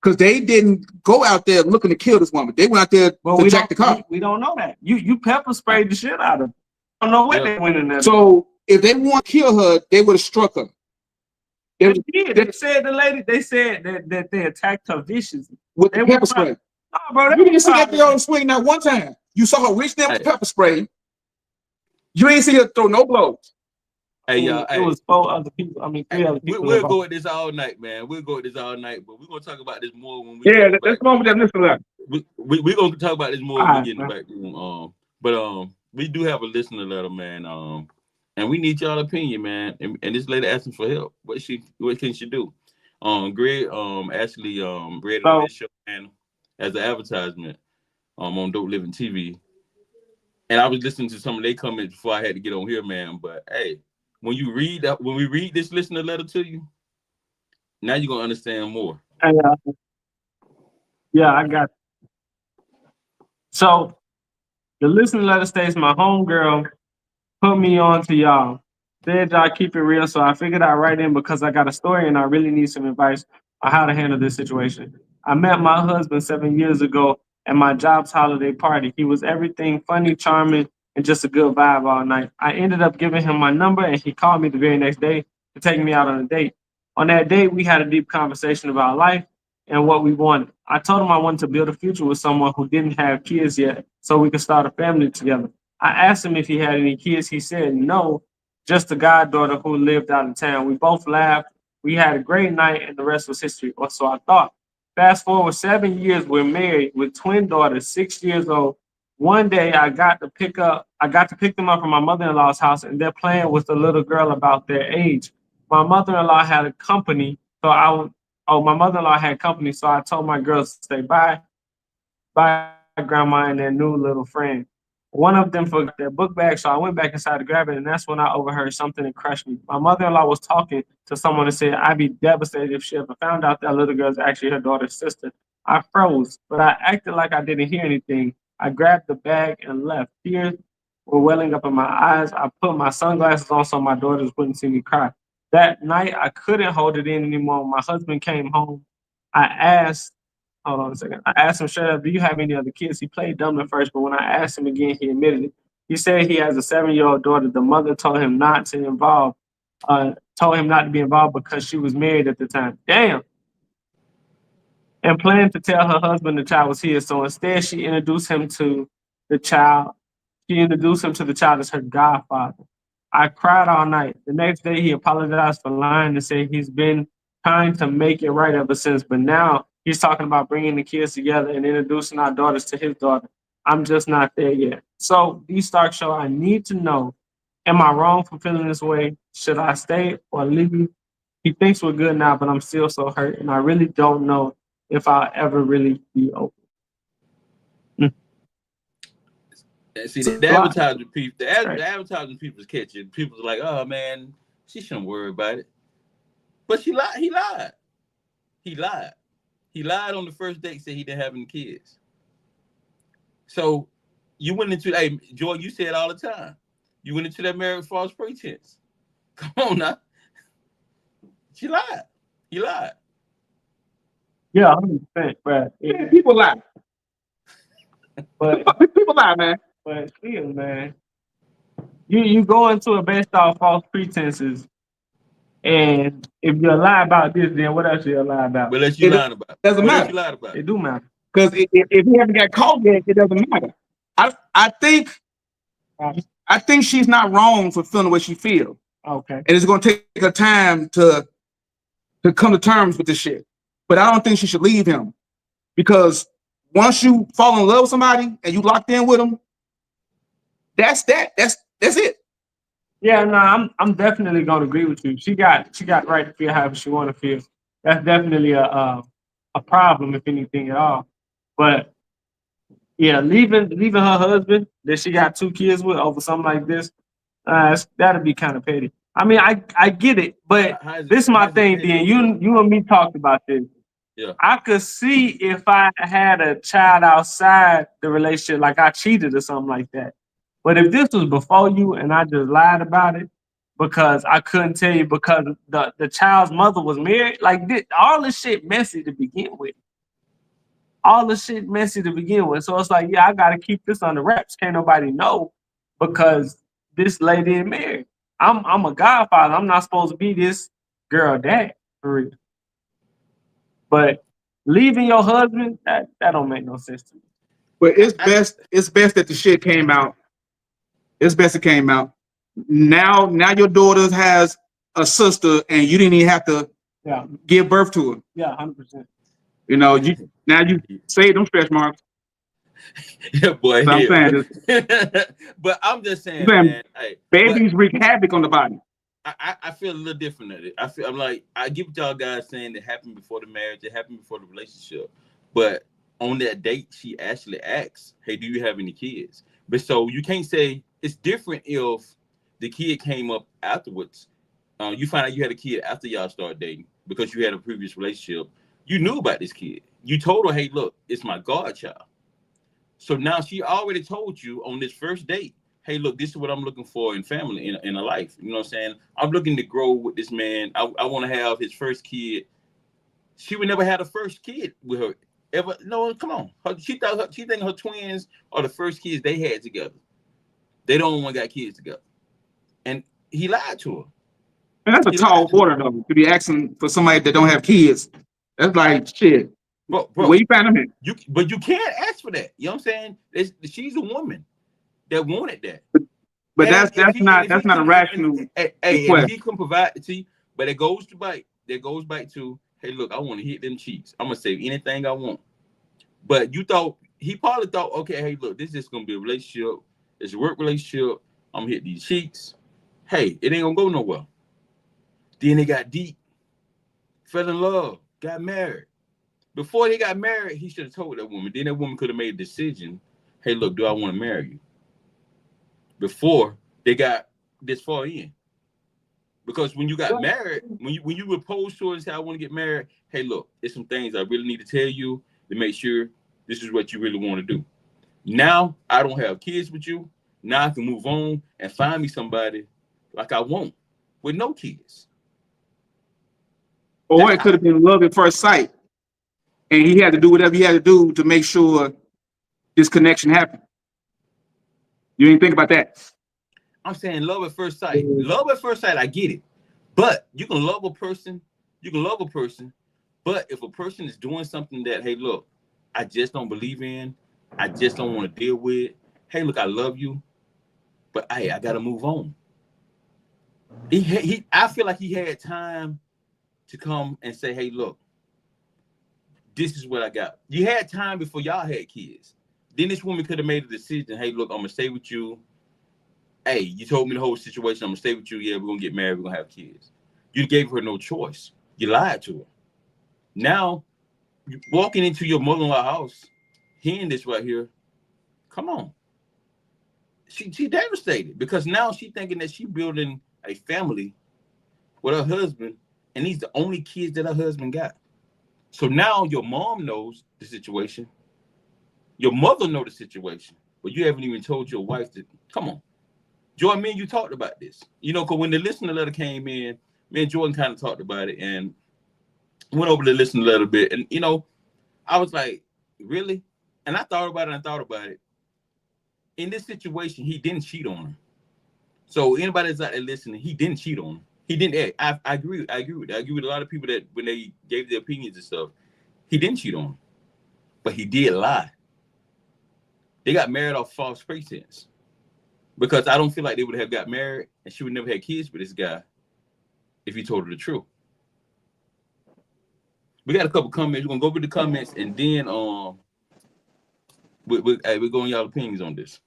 Because they didn't go out there looking to kill this woman. They went out there to jack the car. We don't know that. You pepper sprayed the shit out of her. I don't know what they went in there. So if they want to kill her, they would have struck her. They said the lady. They said that they attacked her viciously with the pepper spray. No, bro, you didn't see that girl swing that one time. You saw her reach down with pepper spray. You ain't see her throw no blows. Hey, y'all. It was 4 other people. I mean, 3 other people. We'll go with this all night, man. We'll go with this all night, but we're gonna talk about this more when we. Yeah, let's go with that listener. We're gonna talk about this more when we get in the back room. But we do have a listener letter, man. And we need y'all opinion, man. And this lady asking for help. What can she do? Greg actually read on this show, man, as an advertisement on Dope Living TV. And I was listening to some of their comments before I had to get on here, man. But hey, when we read this listener letter to you, now you're gonna understand more. Yeah, I got it. So the listener letter states, my homegirl put me on to y'all. Said y'all keep it real, so I figured I'd write in because I got a story and I really need some advice on how to handle this situation. I met my husband 7 years ago at my job's holiday party. He was everything funny, charming, and just a good vibe all night. I ended up giving him my number and he called me the very next day to take me out on a date. On that date, we had a deep conversation about life and what we wanted. I told him I wanted to build a future with someone who didn't have kids yet so we could start a family together. I asked him if he had any kids. He said no, just a goddaughter who lived out of town. We both laughed. We had a great night and the rest was history, or so I thought. Fast forward 7 years, we're married with twin daughters, 6 years old. One day I got to pick them up from my mother-in-law's house and they're playing with a little girl about their age. My mother-in-law had a company, my mother-in-law had company, so I told my girls to stay by grandma and their new little friend. One of them forgot their book bag, so I went back inside to grab it, and that's when I overheard something that crushed me. My mother-in-law was talking to someone and said, I'd be devastated if she ever found out that little girl's actually her daughter's sister. I froze, but I acted like I didn't hear anything. I grabbed the bag and left. Tears were welling up in my eyes. I put my sunglasses on so my daughters wouldn't see me cry. That night, I couldn't hold it in anymore. My husband came home. I asked him straight up, do you have any other kids? He played dumb at first, but when I asked him again, he admitted it. He said he has a 7-year-old daughter. The mother told him not to be involved because she was married at the time. Damn. And planned to tell her husband the child was his. So instead, she introduced him to the child. She introduced him to the child as her godfather. I cried all night. The next day, he apologized for lying and said he's been trying to make it right ever since. But now he's talking about bringing the kids together and introducing our daughters to his daughter. I'm just not there yet. So, Dee Starks Show, I need to know, am I wrong for feeling this way? Should I stay or leave? He thinks we're good now, but I'm still so hurt, and I really don't know if I'll ever really be open. See, the advertising people is catching. People's like, oh man, she shouldn't worry about it. But he lied. He lied on the first date, said he didn't have any kids. So you went into, hey, Joy, you say it all the time. You went into that marriage false pretense. Come on now. She lied. He lied. Yeah, 100%. But yeah, people lie. But people lie, man. But still, man, you go into it based off false pretenses, and if you lie about this, then what else you lie about? But you lying about. Doesn't matter. You lied about. It do matter. Because if he haven't got caught yet, it doesn't matter. I think she's not wrong for feeling what she feels. Okay. And it's going to take her time to come to terms with this shit. But I don't think she should leave him, because once you fall in love with somebody and you locked in with them, that's it. Yeah, no, I'm definitely gonna agree with you. She got right to feel however she want to feel. That's definitely a problem, if anything at all. But yeah, leaving her husband that she got 2 kids with over something like this, that'd be kind of petty. I mean, I get it, but this is my thing. Then you and me talked about this. Yeah. I could see if I had a child outside the relationship, like I cheated or something like that. But if this was before you and I just lied about it because I couldn't tell you because the child's mother was married, like this, all this shit messy to begin with. All the shit messy to begin with. So it's like, yeah, I gotta keep this under wraps. Can't nobody know because this lady is married. I'm a godfather. I'm not supposed to be this girl dad for real. But leaving your husband, that don't make no sense to me. But it's best that the shit came out. It's best it came out. Now your daughter has a sister and you didn't even have to give birth to her. Yeah, 100%. You know, you save them stretch marks. Yeah, boy. So I'm saying but I'm just saying, man. Hey, babies wreak havoc on the body. I feel a little different at it. I'm like, I get what y'all guys saying that happened before the marriage, it happened before the relationship. But on that date, she actually asked, hey, do you have any kids? But so you can't say it's different if the kid came up afterwards. You find out you had a kid after y'all started dating because you had a previous relationship. You knew about this kid. You told her, hey, look, it's my godchild. So now she already told you on this first date, hey, look, this is what I'm looking for in family, in a life. You know what I'm saying? I'm looking to grow with this man. I want to have his first kid. She would never have a first kid with her ever. No, come on. She think her twins are the first kids they had together. They don't want to got kids together. And he lied to her. And that's a tall order, though, to be asking for somebody that don't have kids. That's like shit. Bro, where you found him at? But you can't ask for that. You know what I'm saying? She's a woman that wanted that. But that's not a rational request. If he can provide it to you, but it goes back to, hey, look, I want to hit them cheeks. I'm gonna say anything I want. But he probably thought, okay, hey, look, this is just gonna be a relationship. It's a work relationship. I'm gonna hit these cheeks. Hey, it ain't gonna go nowhere. Then they got deep, fell in love, got married. Before they got married, he should have told that woman. Then that woman could have made a decision. Hey, look, do I want to marry you? Before they got this far in. Because when you got married, when you propose to her and say, I want to get married, hey, look, there's some things I really need to tell you to make sure this is what you really want to do. Now, I don't have kids with you. Now I can move on and find me somebody like I want with no kids. Or it could have been love at first sight. And he had to do whatever he had to do to make sure this connection happened. You didn't think about that? I'm saying love at first sight. Love at first sight, I get it. But you can love a person. But if a person is doing something that, hey, look, I just don't believe in, I just don't want to deal with, hey, look, I love you, but hey, I got to move on. I feel like he had time to come and say, hey, look, this is what I got. You had time before y'all had kids. Then this woman could have made a decision. Hey, look, I'm going to stay with you. Hey, you told me the whole situation. I'm going to stay with you. Yeah, we're going to get married. We're going to have kids. You gave her no choice. You lied to her. Now, walking into your mother-in-law house, hearing this right here, come on. She devastated because now she's thinking that she's building a family with her husband, and these the only kids that her husband got. So now your mom knows the situation. Your mother knows the situation, but you haven't even told your wife that, come on. Jordan, me and you talked about this. You know, because when the listener letter came in, me and Jordan kind of talked about it and went over the listener letter a bit. And, you know, I was like, really? And I thought about it. In this situation, he didn't cheat on her. So anybody that's out there listening, he didn't cheat on her. He didn't. I agree with that. I agree with a lot of people that when they gave their opinions and stuff, he didn't cheat on her. But he did lie. They got married off false pretense. Because I don't feel like they would have got married and she would never have kids with this guy if he told her the truth. We got a couple comments. We're gonna go over the comments and then we're going y'all opinions on this.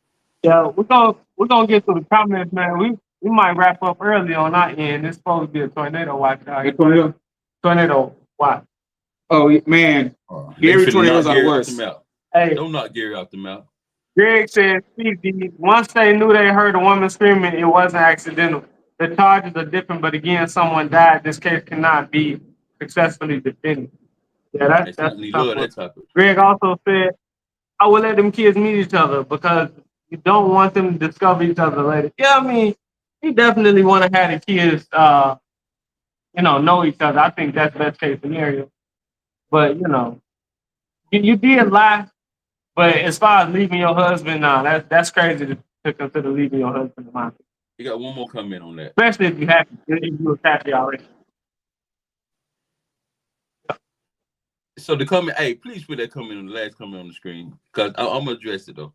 Yeah, we're gonna get to the comments, man. We might wrap up early on our end. It's supposed to be a tornado watch out here. Tornado watch. Oh man, Gary tornadoes are worse. Hey, don't knock Gary off the mouth. Greg said, once they knew they heard a woman screaming, it wasn't accidental. The charges are different, but again, someone died. This case cannot be successfully defended. Yeah, that's love that topic. Greg also said, I would let them kids meet each other because You don't want them to discover each other later. Yeah, I mean, you definitely want to have the kids, know each other. I think that's best case scenario. But you did lie. But as far as leaving your husband, that's crazy to consider leaving your husband. In my opinion. You got one more comment on that. Especially if you happy, if you were happy already. So the comment, hey, please put that comment on the last comment on the screen because I'm gonna address it though.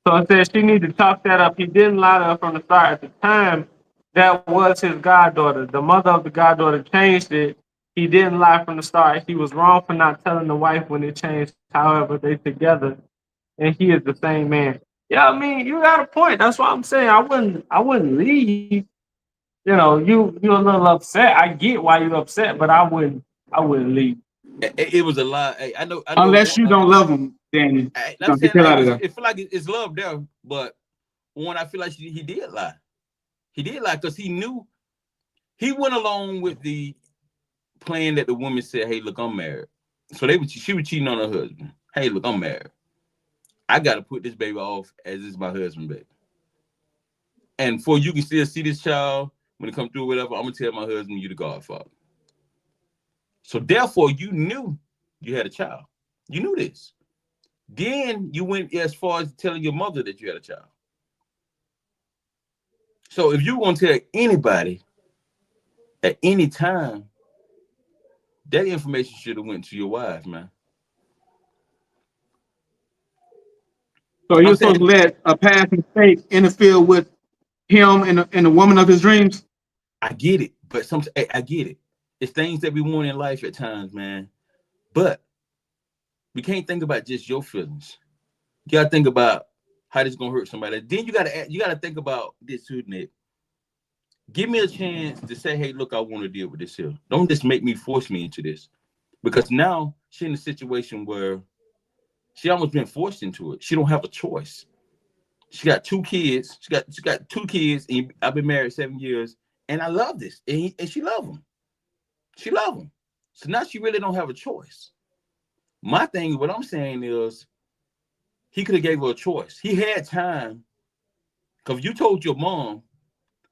So it says she needs to talk that up. He didn't lie to her from the start. At the time, that was his goddaughter. The mother of the goddaughter changed it. He didn't lie from the start. He was wrong for not telling the wife when it changed. However, they together, and he is the same man. Yeah, I mean, you got a point. That's what I'm saying. I wouldn't leave. You're a little upset. I get why you're upset, but I wouldn't leave. It was a lie. Hey, I know. Unless you don't love him, then I'm saying it feel like it's love there, but one I feel like he did lie. He did lie because he knew he went along with the plan that the woman said, "Hey, look, I'm married." So she was cheating on her husband. Hey, look, I'm married. I got to put this baby off as it's my husband, baby. And for you can still see this child when it comes through, whatever. I'm gonna tell my husband you the godfather. So therefore, you knew you had a child. You knew this. Then you went as far as telling your mother that you had a child. So if you want to tell anybody at any time, that information should have went to your wife, man. So you're supposed to let a past mistake interfere with him and the woman of his dreams? I get it, but I get it. It's things that we want in life at times, man. But we can't think about just your feelings. You gotta think about how this is gonna hurt somebody. Then you gotta think about this too, Nick. Give me a chance to say, hey, look, I want to deal with this here. Don't just force me into this. Because now she's in a situation where she almost been forced into it. She don't have a choice. She got 2 kids. She got 2 kids, and I've been married 7 years, and I love this. And she love him. She love him. So now she really don't have a choice. My thing, what I'm saying is, he could have gave her a choice. He had time. Because you told your mom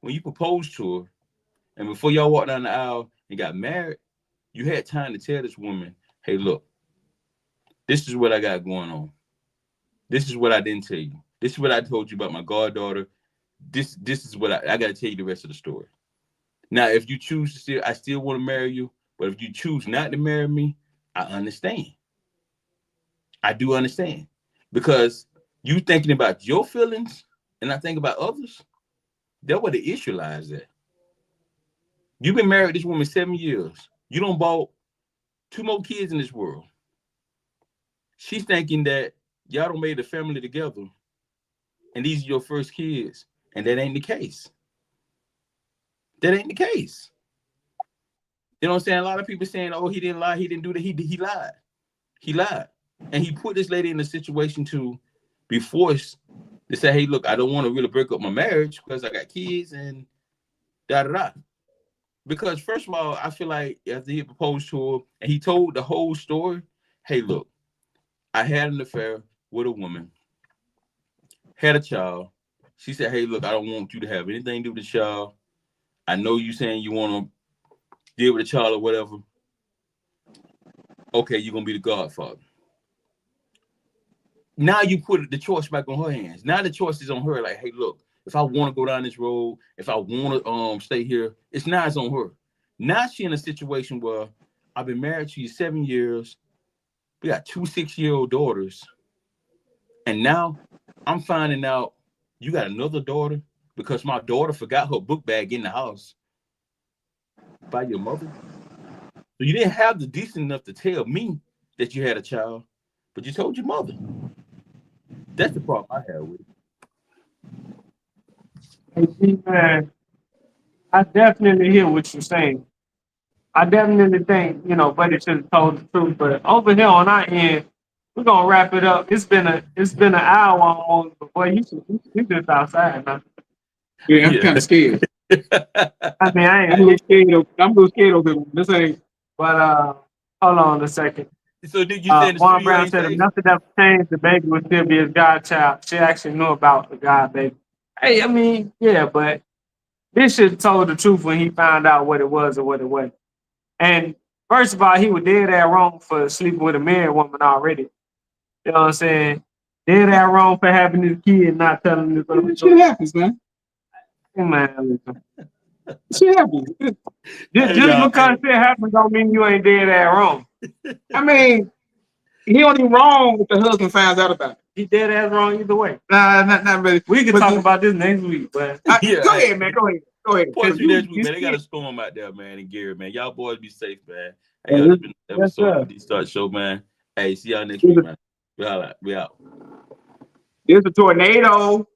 when you proposed to her, and before y'all walked down the aisle and got married, you had time to tell this woman, hey, look, this is what I got going on. This is what I didn't tell you. This is what I told you about my goddaughter. This is what I got to tell you the rest of the story. Now, if you choose to I still want to marry you, but if you choose not to marry me, I understand. I do understand. Because you thinking about your feelings and I think about others, that's where the issue lies at. You've been married to this woman 7 years. You don't bought 2 more kids in this world. She's thinking that y'all don't made a family together and these are your first kids. And that ain't the case. That ain't the case. You know what I'm saying? A lot of people saying, oh, he didn't lie. He didn't do that. He lied. He lied. And he put this lady in a situation to be forced to say, hey, look, I don't want to really break up my marriage because I got kids and da-da-da. Because first of all, I feel like after he proposed to her and he told the whole story, hey, look, I had an affair with a woman, had a child. She said, hey, look, I don't want you to have anything to do with the child. I know you saying you want to deal with the child or whatever. Okay, you're going to be the godfather. Now you put the choice back on her hands. Now the choice is on her. Like, hey, look, if I want to go down this road, if I want to stay here, it's on her. Now she in a situation where I've been married to you 7 years. We got 2 6-year-old daughters. And now I'm finding out you got another daughter because my daughter forgot her book bag in the house by your mother. So you didn't have the decent enough to tell me that you had a child, but you told your mother. That's the problem I have with it. Hey, man, I definitely hear what you're saying. I definitely think, buddy should have told the truth. But over here on our end, we're gonna wrap it up. It's been an hour almost, but boy, you just outside, man. Yeah, I'm kind of scared. I mean, I'm a little scared of him. This ain't. But hold on a second. So did you say in the Juan studio Brown ain't said if safe? nothing ever changed, the baby would still be his godchild. She actually knew about the God baby. Hey, I mean, yeah, but this shit told the truth when he found out what it was or what it wasn't. And first of all, he was dead ass wrong for sleeping with a married woman already. You know what I'm saying? Dead ass wrong for having this kid and not telling him this. Shit happens, man. Man, listen. Shit happens. Just because shit happens don't mean you ain't dead ass wrong. I mean, he only wrong if the husband finds out about it. He dead ass wrong either way. Nah, not really. We can talk about this next week, but go ahead, man. Go ahead. Point to next week, man. They got a storm out there, man, in Gary, man. Y'all boys be safe, man. Hey, y'all, this been an episode of the Dee Starks Show, man. Hey, see y'all next week, man. We out. There's a tornado.